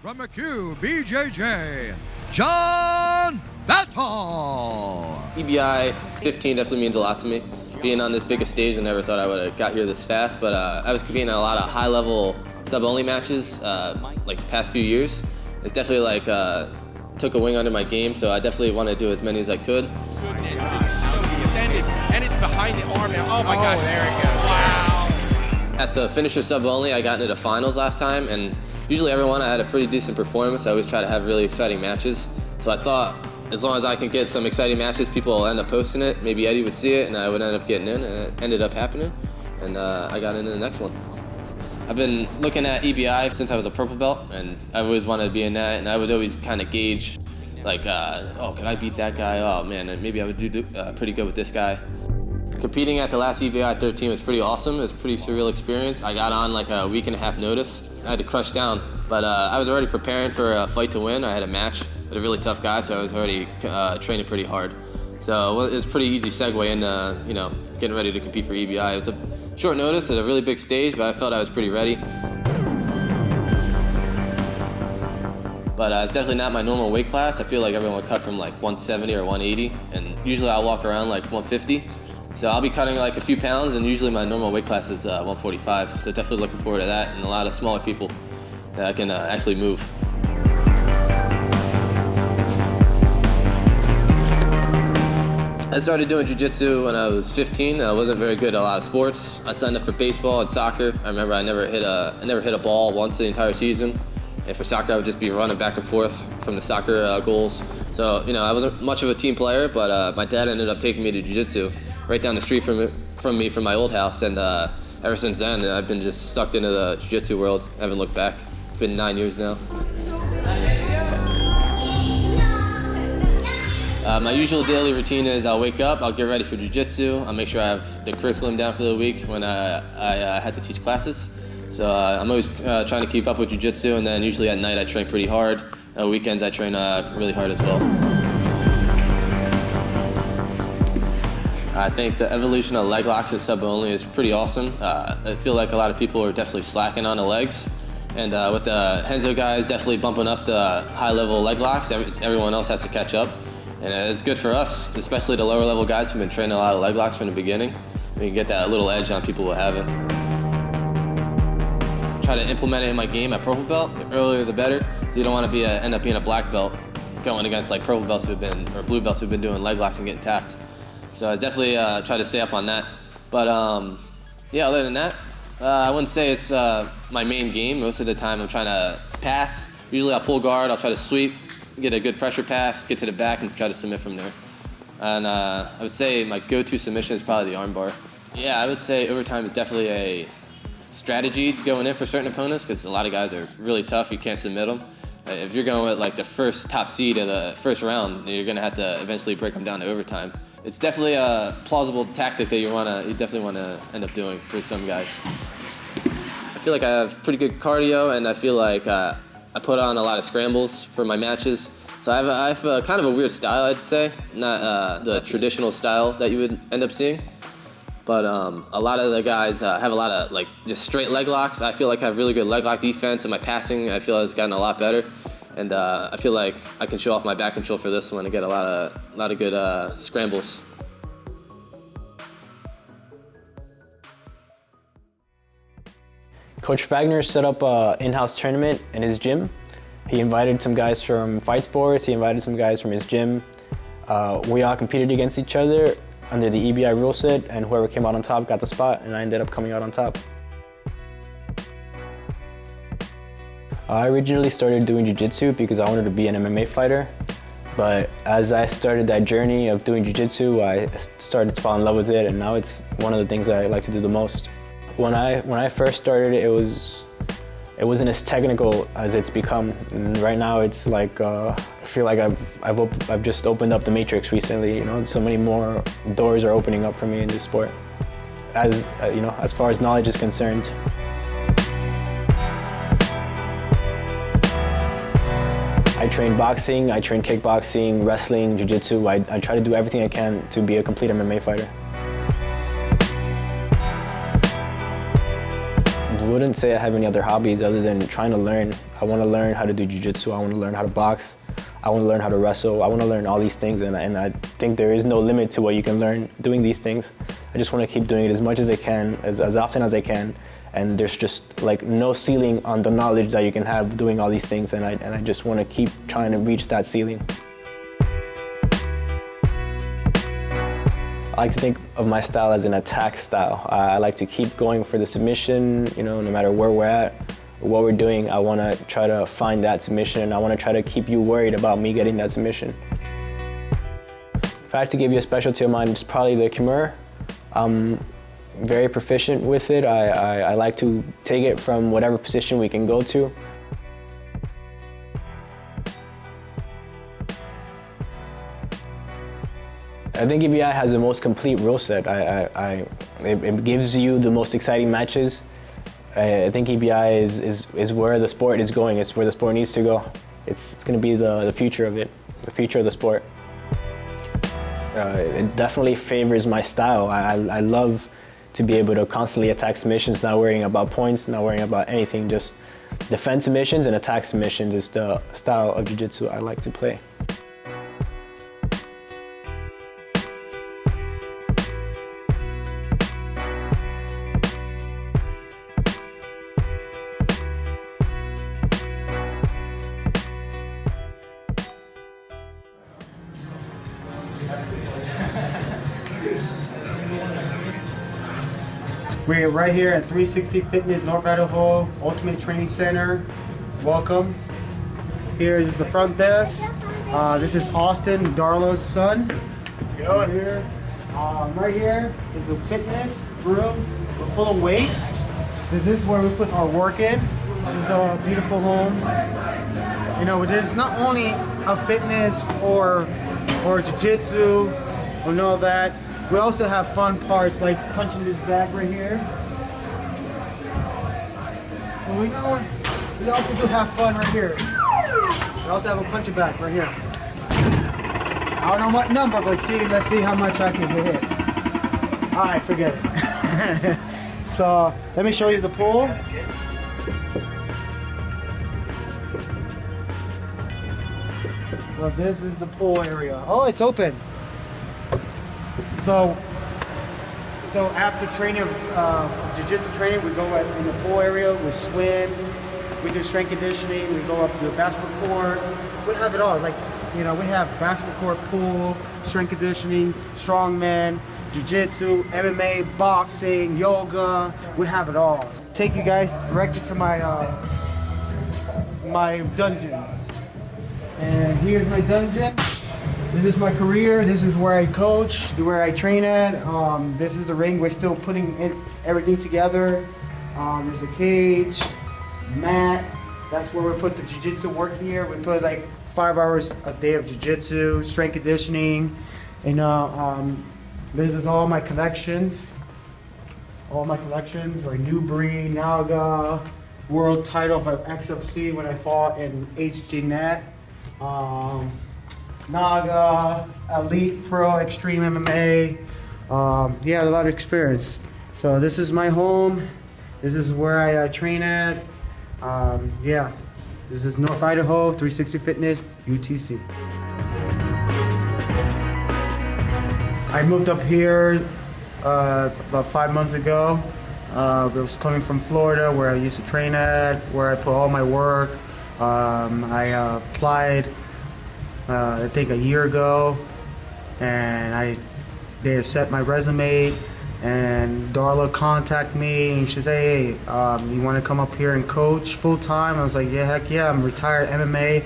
From McHugh, BJJ, John Battle. EBI 15 definitely means a lot to me. Being on this biggest stage, I never thought I would have got here this fast, but I was competing in a lot of high-level sub-only matches like the past few years. It's definitely like took a wing under my game, so I definitely want to do as many as I could. Goodness, this is so extended, and it's behind the arm now. Oh my gosh, there it goes. Wow. At the finisher sub-only, I got into the finals last time, and usually everyone I had a pretty decent performance. I always try to have really exciting matches. So I thought as long as I can get some exciting matches, people will end up posting it. Maybe Eddy would see it, and I would end up getting in, and it ended up happening. And I got into the next one. I've been looking at EBI since I was a purple belt, and I always wanted to be in that, and I would always kind of gauge, like, oh, can I beat that guy? Oh, man, maybe I would do pretty good with this guy. Competing at the last EBI 13 was pretty awesome. It was a pretty surreal experience. I got on like a week and a half notice. I had to crunch down, but I was already preparing for a fight to win. I had a match with a really tough guy, so I was already training pretty hard. So it was a pretty easy segue into, you know, getting ready to compete for EBI. It was a short notice at a really big stage, but I felt I was pretty ready. But it's definitely not my normal weight class. I feel like everyone would cut from like 170 or 180, and usually I'll walk around like 150. So I'll be cutting like a few pounds, and usually my normal weight class is 145. So definitely looking forward to that, and a lot of smaller people that I can actually move. I started doing jiu-jitsu when I was 15. I wasn't very good at a lot of sports. I signed up for baseball and soccer. I remember I never hit a ball once the entire season. And for soccer, I would just be running back and forth from the soccer goals. So, you know, I wasn't much of a team player, but my dad ended up taking me to jiu-jitsu right down the street from me from my old house. And ever since then, I've been just sucked into the jiu-jitsu world. I haven't looked back. It's been 9 years now. My usual daily routine is I'll wake up, I'll get ready for jiu-jitsu, I'll make sure I have the curriculum down for the week when I had to teach classes. So I'm always trying to keep up with jiu-jitsu, and then usually at night I train pretty hard. Weekends I train really hard as well. I think the evolution of leg locks at sub-only is pretty awesome. I feel like a lot of people are definitely slacking on the legs. And with the Henzo guys definitely bumping up the high-level leg locks, everyone else has to catch up. And it's good for us, especially the lower level guys who've been training a lot of leg locks from the beginning. We can get that little edge on people who haven't. Try to implement it in my game at purple belt. The earlier the better. So you don't want to end up being a black belt going against like purple belts or blue belts who've been doing leg locks and getting tapped. So I definitely try to stay up on that. But yeah, other than that, I wouldn't say it's my main game. Most of the time I'm trying to pass. Usually I'll pull guard, I'll try to sweep, get a good pressure pass, get to the back, and try to submit from there. And I would say my go-to submission is probably the arm bar. Yeah, I would say overtime is definitely a strategy going in for certain opponents because a lot of guys are really tough. You can't submit them. If you're going with like the first top seed of the first round, you're going to have to eventually break them down to overtime. It's definitely a plausible tactic that you definitely want to end up doing for some guys. I feel like I have pretty good cardio, and I feel like I put on a lot of scrambles for my matches. So I have a kind of a weird style, I'd say. Not the traditional style that you would end up seeing. But a lot of the guys have a lot of like just straight leg locks. I feel like I have really good leg lock defense, and my passing I feel has gotten a lot better. And I feel like I can show off my back control for this one and get a lot of good scrambles. Coach Wagner set up an in-house tournament in his gym. He invited some guys from Fight Sports, he invited some guys from his gym. We all competed against each other under the EBI rule set, and whoever came out on top got the spot, and I ended up coming out on top. I originally started doing jiu-jitsu because I wanted to be an MMA fighter. But as I started that journey of doing jiu-jitsu, I started to fall in love with it, and now it's one of the things that I like to do the most. When I first started, it wasn't as technical as it's become. And right now, it's like I feel like I've just opened up the matrix recently. You know, so many more doors are opening up for me in this sport. As you know, as far as knowledge is concerned. I train boxing, I train kickboxing, wrestling, jiu-jitsu. I try to do everything I can to be a complete MMA fighter. I wouldn't say I have any other hobbies other than trying to learn. I want to learn how to do jiu-jitsu, I want to learn how to box, I want to learn how to wrestle, I want to learn all these things, and I think there is no limit to what you can learn doing these things. I just want to keep doing it as much as I can, as often as I can. And there's just like no ceiling on the knowledge that you can have doing all these things, and I just want to keep trying to reach that ceiling. I like to think of my style as an attack style. I like to keep going for the submission, you know, no matter where we're at, or what we're doing. I want to try to find that submission. I want to try to keep you worried about me getting that submission. If I had to give you a specialty of mine, it's probably the Kimura. Very proficient with it. I like to take it from whatever position we can go to. I think EBI has the most complete rule set. It gives you the most exciting matches. I think EBI is where the sport is going. It's where the sport needs to go. It's going to be the future of it, the future of the sport. It definitely favors my style. I love to be able to constantly attack submissions, not worrying about points, not worrying about anything, just defend submissions and attack submissions is the style of jiu-jitsu I like to play. We're right here at 360 Fitness North Idaho Ultimate Training Center. Welcome. Here is the front desk. This is Austin, Darla's son. Let's go here. Right here is the fitness room. We're full of weights. This is where we put our work in. This is our beautiful home. You know, there's not only a fitness or jiu-jitsu or all that. We also have fun parts like punching this bag right here. And we also do have fun right here. We also have a punching bag right here. I don't know what number, but let's see how much I can hit. All right, forget it. So let me show you the pool. Well, this is the pool area. Oh, it's open. So after training, jiu-jitsu training, we go in the pool area, we swim, we do strength conditioning, we go up to the basketball court. We have it all. Like, you know, we have basketball court, pool, strength conditioning, strongman, jiu-jitsu, MMA, boxing, yoga. We have it all. Take you guys directly to my my dungeon. And here's my dungeon. This is my career. This is where I coach, where I train at. This is the ring. We're still putting everything together. There's a cage, mat. That's where we put the jiu-jitsu work here. We put like 5 hours a day of jiu-jitsu, strength conditioning. And this is all my collections. All my collections, like New Breed, Naga, world title for XFC when I fought in HGNet. Naga, Elite Pro, Extreme MMA. Yeah, a lot of experience. So this is my home. This is where I train at. Yeah, this is North Idaho, 360 Fitness, UTC. I moved up here about 5 months ago. I was coming from Florida, where I used to train at, where I put all my work. I applied I think a year ago, and they set my resume. And Darla contacted me and she said, hey, you want to come up here and coach full time? I was like, yeah, heck yeah, I'm retired MMA.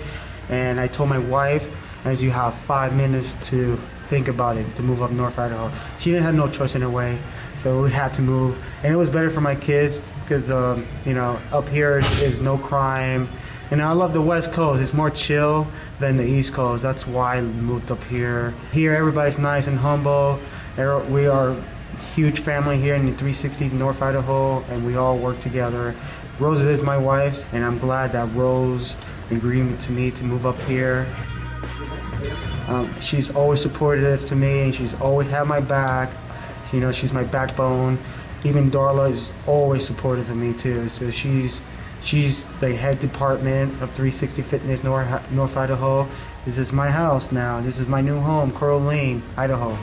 And I told my wife, as you have 5 minutes to think about it, to move up North Idaho. She didn't have no choice in her way, so we had to move. And it was better for my kids because, you know, up here is no crime. And I love the West Coast. It's more chill than the East Coast. That's why I moved up here. Here, everybody's nice and humble. We are a huge family here in the 360 North Idaho, and we all work together. Rose is my wife, and I'm glad that Rose agreed to me to move up here. She's always supportive to me, and she's always had my back. You know, she's my backbone. Even Darla is always supportive of me too. So she's the head department of 360 Fitness North Idaho. This is my house now. This is my new home, Coral Lane, Idaho.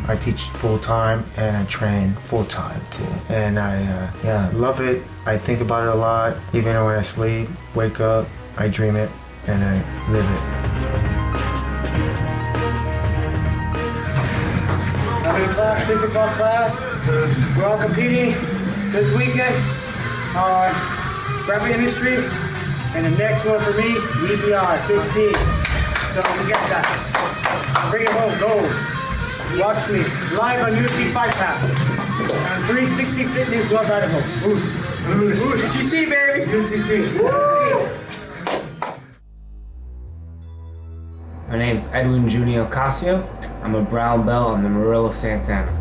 I teach full-time and I train full-time too. And I love it. I think about it a lot. Even when I sleep, wake up, I dream it and I live it. I'm in class, 6 o'clock class. We're all competing this weekend. Grappling industry. And the next one for me, EBI 15. So we got that. Bring it home, gold. Watch me live on UFC Fight Pass. 360 Fitness North Idaho. Oos. UTC, baby. UTC. My name's Edwin Junny Ocasio. I'm a brown belt on the Murillo Santana.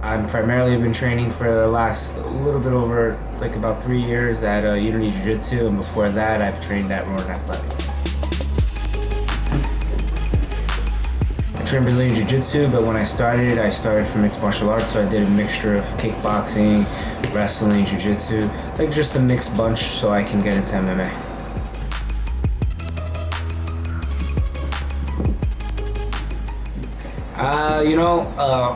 I've primarily been training for the last a little bit over, like about 3 years at Unity Jiu-Jitsu, and before that I've trained at Roaring Athletics. I trained Brazilian Jiu-Jitsu, but when I started from mixed martial arts, so I did a mixture of kickboxing, wrestling, Jiu-Jitsu, like just a mixed bunch so I can get into MMA.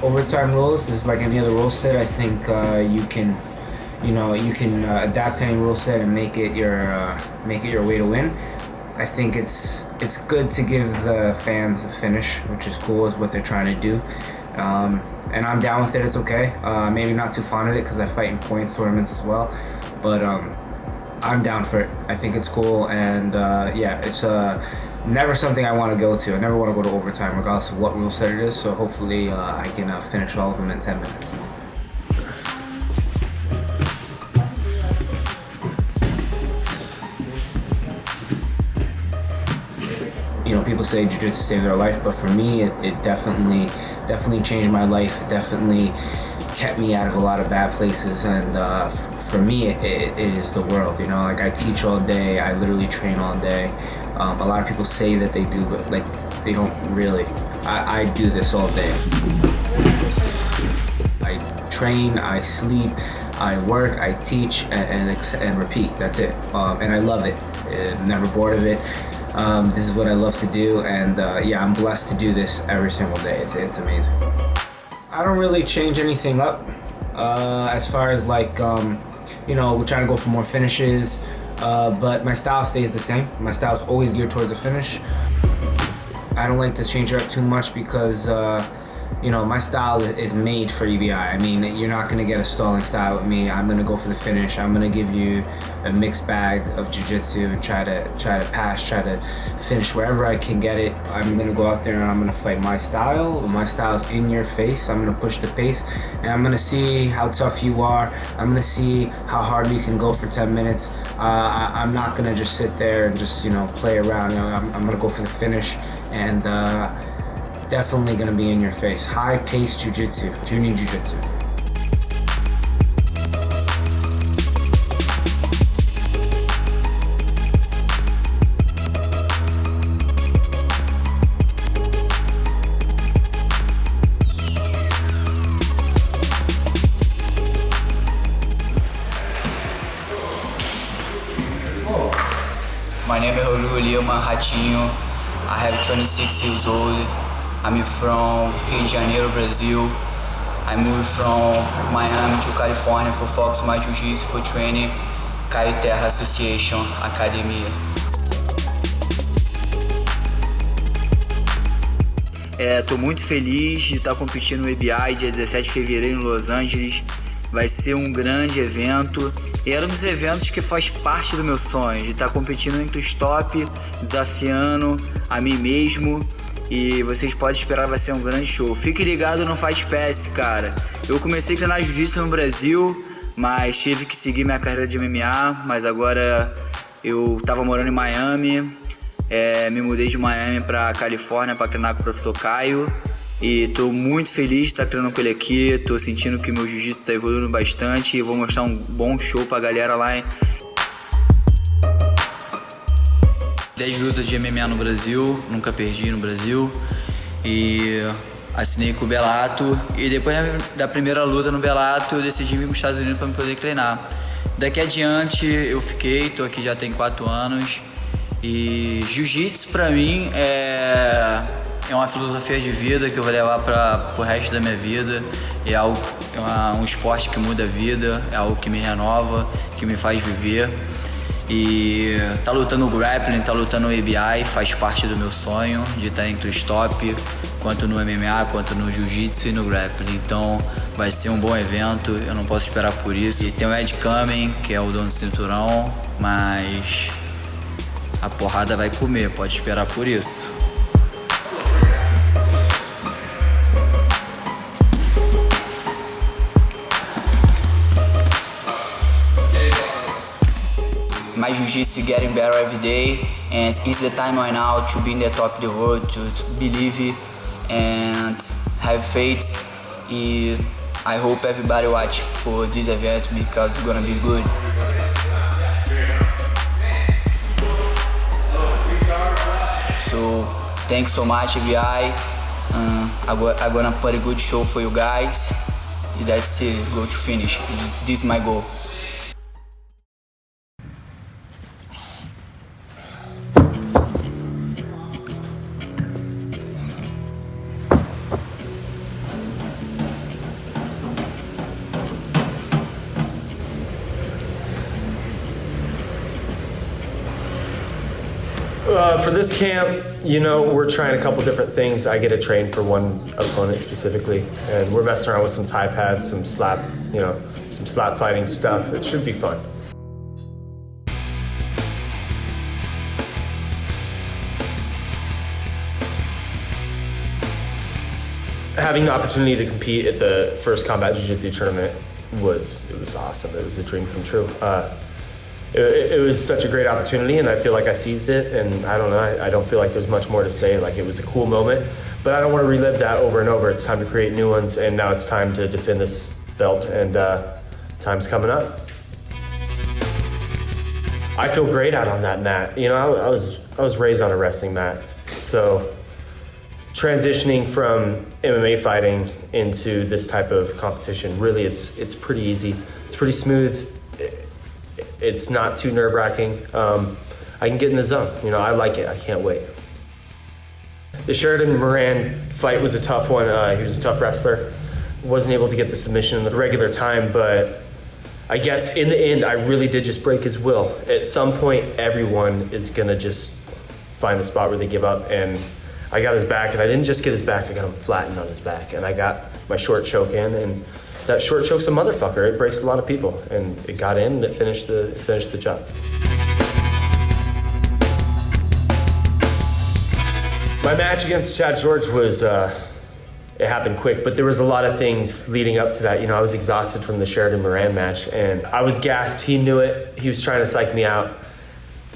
Overtime rules is like any other rule set. I think you can adapt to any rule set and make it your way to win. I think it's good to give the fans a finish, which is cool, is what they're trying to do. And I'm down with it, it's okay. Maybe not too fond of it because I fight in points tournaments as well, but I'm down for it. I think it's cool, and it's never something I want to go to. I never want to go to overtime regardless of what rule set it is, so hopefully I can finish all of them in 10 minutes. You know, people say jiu-jitsu saved their life, but for me, it definitely changed my life. It definitely kept me out of a lot of bad places, and for me, it is the world. You know, like I teach all day, I literally train all day. A lot of people say that they do, but like they don't really. I do this all day. I train, I sleep, I work, I teach, and repeat. That's it. And I love it. I'm never bored of it. This is what I love to do, and I'm blessed to do this every single day. It's amazing. I don't really change anything up as far as like, we're trying to go for more finishes, but my style stays the same. My style is always geared towards a finish. I don't like to change it up too much because my style is made for EBI. I mean, you're not going to get a stalling style with me. I'm going to go for the finish. I'm going to give you a mixed bag of jiu-jitsu and try to pass, try to finish wherever I can get it. I'm going to go out there and I'm going to fight my style. My style is in your face. I'm going to push the pace, and I'm going to see how tough you are. I'm going to see how hard we can go for 10 minutes. I'm not going to just sit there and just, play around. I'm going to go for the finish, and definitely going to be in your face. High-paced jiu-jitsu, junior jiu-jitsu. My name is Rodrigo Lima Ratinho. I have 26 years old. I'm from Rio de Janeiro, Brazil. I moved from Miami to California for focus my jiu-jitsu for training Caio Terra Association Academia. Tô muito feliz de estar competindo no EBI dia 17 de fevereiro em Los Angeles. Vai ser um grande evento e era um dos eventos que faz parte do meu sonho, de estar competindo entre os top, desafiando a mim mesmo, e vocês podem esperar, vai ser um grande show. Fique ligado no Fight Pass, cara. Eu comecei a treinar jiu-jitsu no Brasil, mas tive que seguir minha carreira de MMA, mas agora eu tava morando em Miami, me mudei de Miami pra Califórnia para treinar com o professor Caio. E tô muito feliz de estar treinando com ele aqui, tô sentindo que meu jiu-jitsu tá evoluindo bastante e vou mostrar um bom show pra galera lá. 10 lutas de MMA no Brasil, nunca perdi no Brasil. E assinei com o Bellato e depois da primeira luta no Bellato eu decidi vir para os Estados Unidos para me poder treinar. Daqui adiante eu tô aqui já tem 4 anos e jiu-jitsu pra mim é uma filosofia de vida que eu vou levar pro resto da minha vida. É um esporte que muda a vida, é algo que me renova, que me faz viver. E tá lutando no grappling, tá lutando no EBI, faz parte do meu sonho de estar entre os top, quanto no MMA, quanto no jiu-jitsu e no grappling. Então vai ser um bom evento, eu não posso esperar por isso. E tem o Eddy Cummings, que é o dono do cinturão, mas a porrada vai comer, pode esperar por isso. My jiu-jitsu is getting better every day, and it's the time right now to be in the top of the world, to believe and have faith. I hope everybody watch for this event because it's gonna be good. So thanks so much, EBI. I'm gonna put a good show for you guys. That's it, go to finish. This is my goal. For this camp, we're trying a couple different things. I get to train for one opponent specifically, and we're messing around with some Thai pads, some slap fighting stuff. It should be fun. Having the opportunity to compete at the first combat jiu-jitsu tournament was awesome. It was a dream come true. It was such a great opportunity, and I feel like I seized it, and I don't know, I don't feel like there's much more to say. Like, it was a cool moment, but I don't want to relive that over and over. It's time to create new ones, and now it's time to defend this belt, and time's coming up. I feel great out on that mat. I was raised on a wrestling mat, so transitioning from MMA fighting into this type of competition, really it's pretty easy. It's pretty smooth. It's not too nerve-wracking. I can get in the zone. I like it. I can't wait. The Sheridan Moran fight was a tough one. He was a tough wrestler. Wasn't able to get the submission in the regular time, but I guess in the end, I really did just break his will. At some point, everyone is gonna just find a spot where they give up, and I got his back, and I didn't just get his back, I got him flattened on his back, and I got my short choke in, and that short choke's a motherfucker. It breaks a lot of people, and it got in, and it finished the job. My match against Chad George was, it happened quick, but there was a lot of things leading up to that. I was exhausted from the Sheridan Moran match, and I was gassed. He knew it. He was trying to psych me out,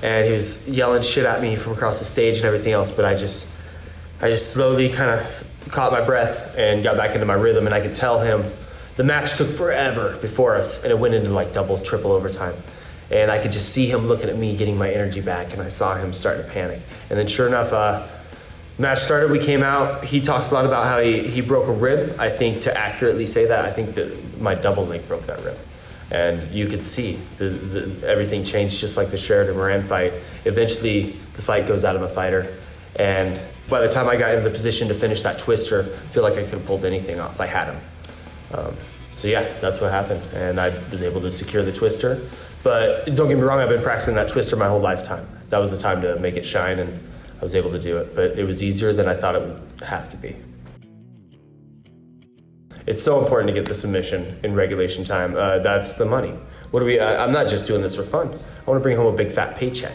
and he was yelling shit at me from across the stage and everything else, but I just slowly kind of caught my breath and got back into my rhythm, and I could tell him the match took forever before us, and it went into like double, triple overtime. And I could just see him looking at me, getting my energy back, and I saw him starting to panic. And then sure enough, match started, we came out. He talks a lot about how he broke a rib. I think to accurately say that, I think that my double leg broke that rib. And you could see everything changed just like the Sheridan Moran fight. Eventually, the fight goes out of a fighter. And by the time I got in the position to finish that twister, I feel like I could have pulled anything off. I had him. So yeah, that's what happened. And I was able to secure the twister. But don't get me wrong, I've been practicing that twister my whole lifetime. That was the time to make it shine, and was able to do it, but it was easier than I thought it would have to be. It's so important to get the submission in regulation time. That's the money. I'm not just doing this for fun. I want to bring home a big fat paycheck.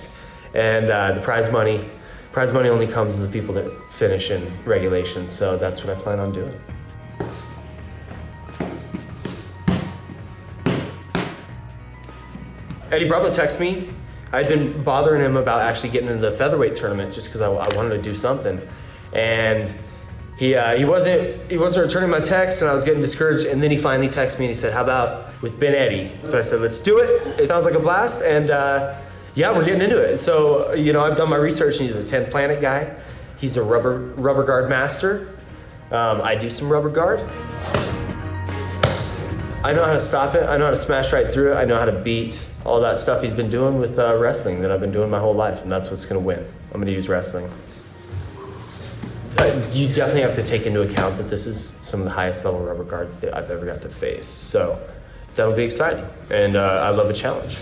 And the prize money only comes to the people that finish in regulation, so that's what I plan on doing. Eddy Bravo texted me. I'd been bothering him about actually getting into the featherweight tournament just because I wanted to do something. And he wasn't returning my text, and I was getting discouraged. And then he finally texted me and he said, "How about with Ben Eddy?" But I said, "Let's do it. It sounds like a blast." And yeah, we're getting into it. So I've done my research, and he's a 10th planet guy. He's a rubber guard master. I do some rubber guard. I know how to stop it. I know how to smash right through it. I know how to beat all that stuff he's been doing with wrestling that I've been doing my whole life, and that's what's gonna win. I'm gonna use wrestling. You definitely have to take into account that this is some of the highest level rubber guard that I've ever got to face. So that'll be exciting, and I love a challenge.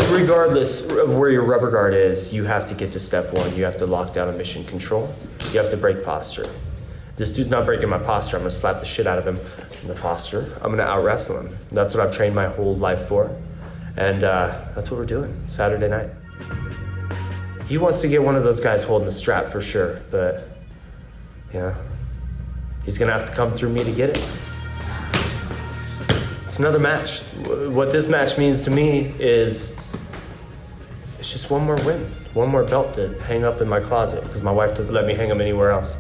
Regardless of where your rubber guard is, you have to get to step one. You have to lock down a mission control. You have to break posture. This dude's not breaking my posture. I'm gonna slap the shit out of him in the posture. I'm gonna out wrestle him. That's what I've trained my whole life for. And that's what we're doing Saturday night. He wants to get one of those guys holding the strap for sure, but he's gonna have to come through me to get it. It's another match. What this match means to me is it's just one more win, one more belt to hang up in my closet because my wife doesn't let me hang them anywhere else.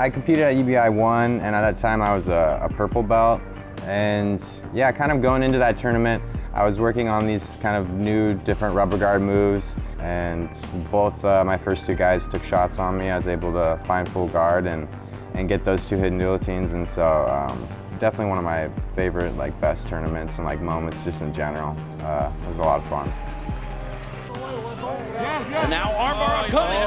I competed at EBI 1, and at that time I was a purple belt. And yeah, kind of going into that tournament, I was working on these kind of new, different rubber guard moves, and both my first two guys took shots on me. I was able to find full guard and get those two hidden guillotines, and so definitely one of my favorite, best tournaments and moments just in general. It was a lot of fun. And now armbar coming.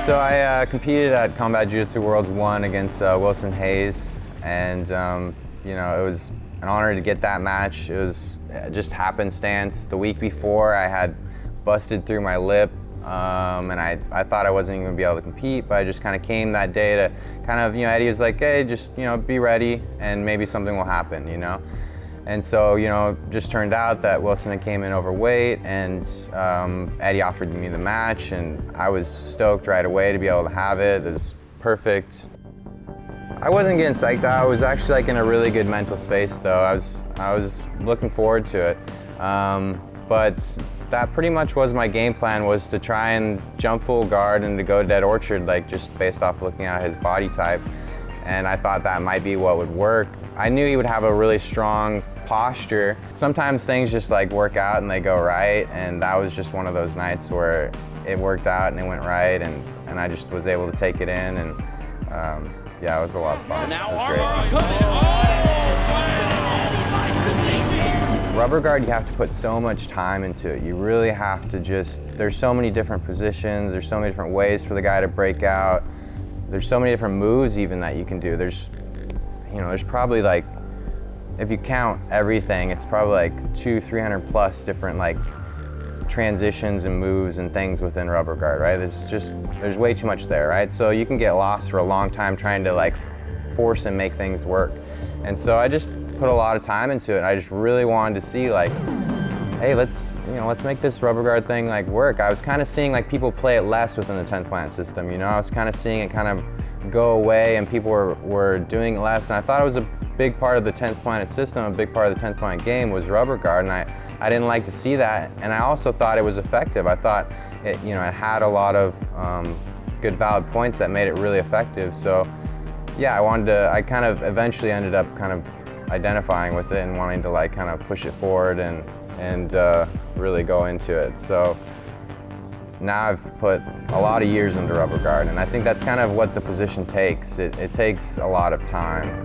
So I competed at Combat Jiu-Jitsu Worlds 1 against Wilson Hayes, and it was an honor to get that match. It was just happenstance. The week before, I had busted through my lip, and I thought I wasn't even gonna be able to compete, but I just kind of came that day to kind of, Eddy was like, "Hey, just be ready, and maybe something will happen," And so, just turned out that Wilson had came in overweight, and Eddy offered me the match, and I was stoked right away to be able to have it. It was perfect. I wasn't getting psyched out. I was actually in a really good mental space, though. I was looking forward to it. But that pretty much was my game plan, was to try and jump full guard and to go dead orchard, just based off looking at his body type. And I thought that might be what would work. I knew he would have a really strong posture. Sometimes things just work out and they go right, and that was just one of those nights where it worked out and it went right, and I just was able to take it in, and yeah, it was a lot of fun. It was great. Rubber guard, you have to put so much time into it. You really have to there's so many different positions, there's so many different ways for the guy to break out. There's so many different moves even that you can do. There's probably if you count everything, it's probably 200-300 plus different transitions and moves and things within rubber guard, right? There's way too much there, right? So you can get lost for a long time trying to force and make things work. And so I just put a lot of time into it. I just really wanted to see hey, let's make this rubber guard thing work. I was kind of seeing people play it less within the 10th planet system, I was kind of seeing it kind of go away, and people were doing it less, and I thought it was a big part of the 10th planet system, a big part of the 10th planet game was rubber guard, and I didn't like to see that, and I also thought it was effective. I thought it had a lot of good valid points that made it really effective. So yeah, I kind of eventually ended up kind of identifying with it and wanting to kind of push it forward and really go into it. So now I've put a lot of years into rubber guard, and I think that's kind of what the position takes. It takes a lot of time.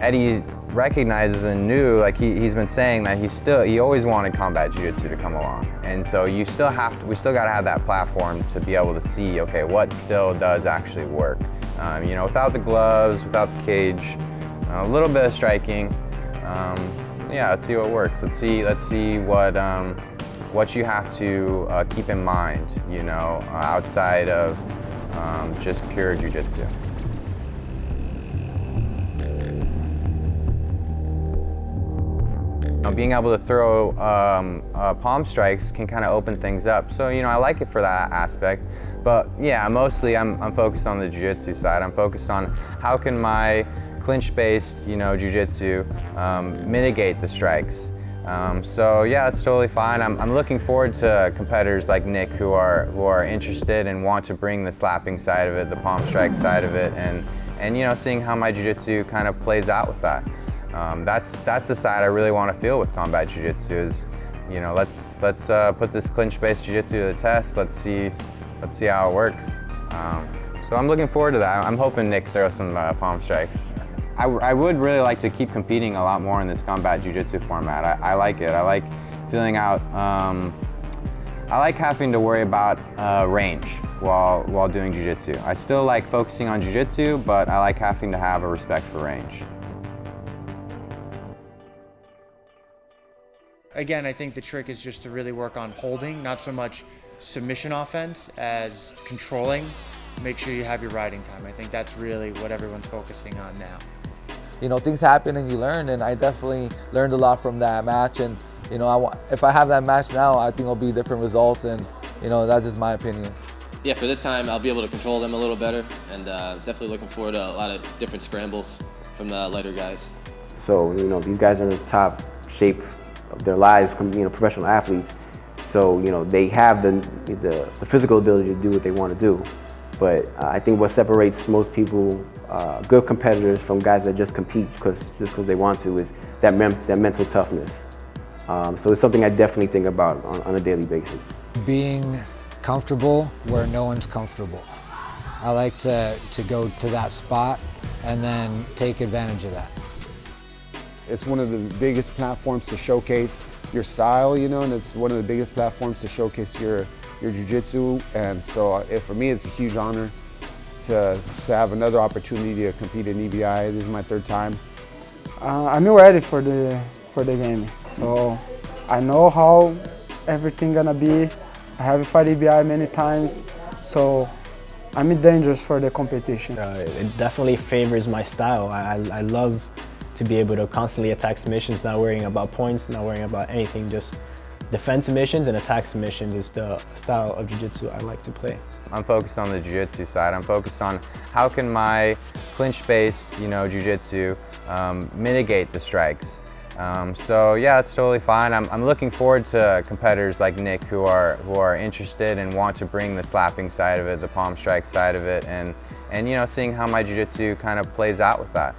Eddy recognizes and knew, like he's been saying that he always wanted combat jiu-jitsu to come along. And so we still gotta have that platform to be able to see, okay, what still does actually work. You know, without the gloves, without the cage, a little bit of striking. Yeah, let's see what works. Let's see what you have to keep in mind, you know, outside of just pure jiu-jitsu. Being able to throw palm strikes can kind of open things up. So, you know, I like it for that aspect. But yeah, mostly I'm focused on the jiu-jitsu side. I'm focused on how can my clinch-based, you know, jiu-jitsu mitigate the strikes. So yeah, it's totally fine. I'm looking forward to competitors like Nick who are interested and want to bring the slapping side of it, the palm strike side of it, and you know, seeing how my jiu-jitsu kind of plays out with that. That's the side I really want to feel with combat jiu-jitsu is, you know, let's put this clinch-based jiu-jitsu to the test. Let's see how it works. So I'm looking forward to that. I'm hoping Nick throws some palm strikes. I would really like to keep competing a lot more in this combat jiu-jitsu format. I like it. I like feeling out. I like having to worry about range while doing jiu-jitsu. I still like focusing on jiu-jitsu, but I like having to have a respect for range. Again, I think the trick is just to really work on holding, not so much submission offense as controlling. Make sure you have your riding time. I think that's really what everyone's focusing on now. You know, things happen and you learn, and I definitely learned a lot from that match. And you know, if I have that match now, I think it'll be different results, and you know, that's just my opinion. Yeah, for this time, I'll be able to control them a little better, and definitely looking forward to a lot of different scrambles from the lighter guys. So, you know, these guys are in the top shape of their lives, you know, professional athletes. So, you know, they have the physical ability to do what they want to do. But I think what separates most people, good competitors, from guys that just compete just because they want to, is that mental toughness. So it's something I definitely think about on a daily basis. Being comfortable where no one's comfortable. I like to go to that spot and then take advantage of that. It's one of the biggest platforms to showcase your style, you know, and it's one of the biggest platforms to showcase your jiu-jitsu. And so for me, it's a huge honor to have another opportunity to compete in EBI. This is my third time. I'm ready for the game. So I know how everything gonna be. I have fought EBI many times, so I'm dangerous for the competition. It definitely favors my style. I love to be able to constantly attack submissions, not worrying about points, not worrying about anything, just defend submissions and attack submissions is the style of jiu-jitsu I like to play. I'm focused on the jiu-jitsu side. I'm focused on how can my clinch-based, you know, jiu-jitsu mitigate the strikes. So yeah, it's totally fine. I'm looking forward to competitors like Nick who are interested and want to bring the slapping side of it, the palm strike side of it, and you know, seeing how my jiu-jitsu kind of plays out with that.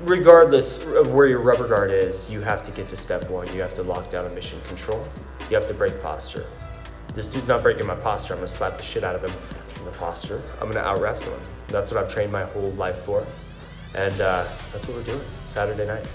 Regardless of where your rubber guard is, you have to get to step one. You have to lock down a mission control. You have to break posture. This dude's not breaking my posture. I'm gonna slap the shit out of him in the posture. I'm gonna out-wrestle him. That's what I've trained my whole life for. And that's what we're doing Saturday night.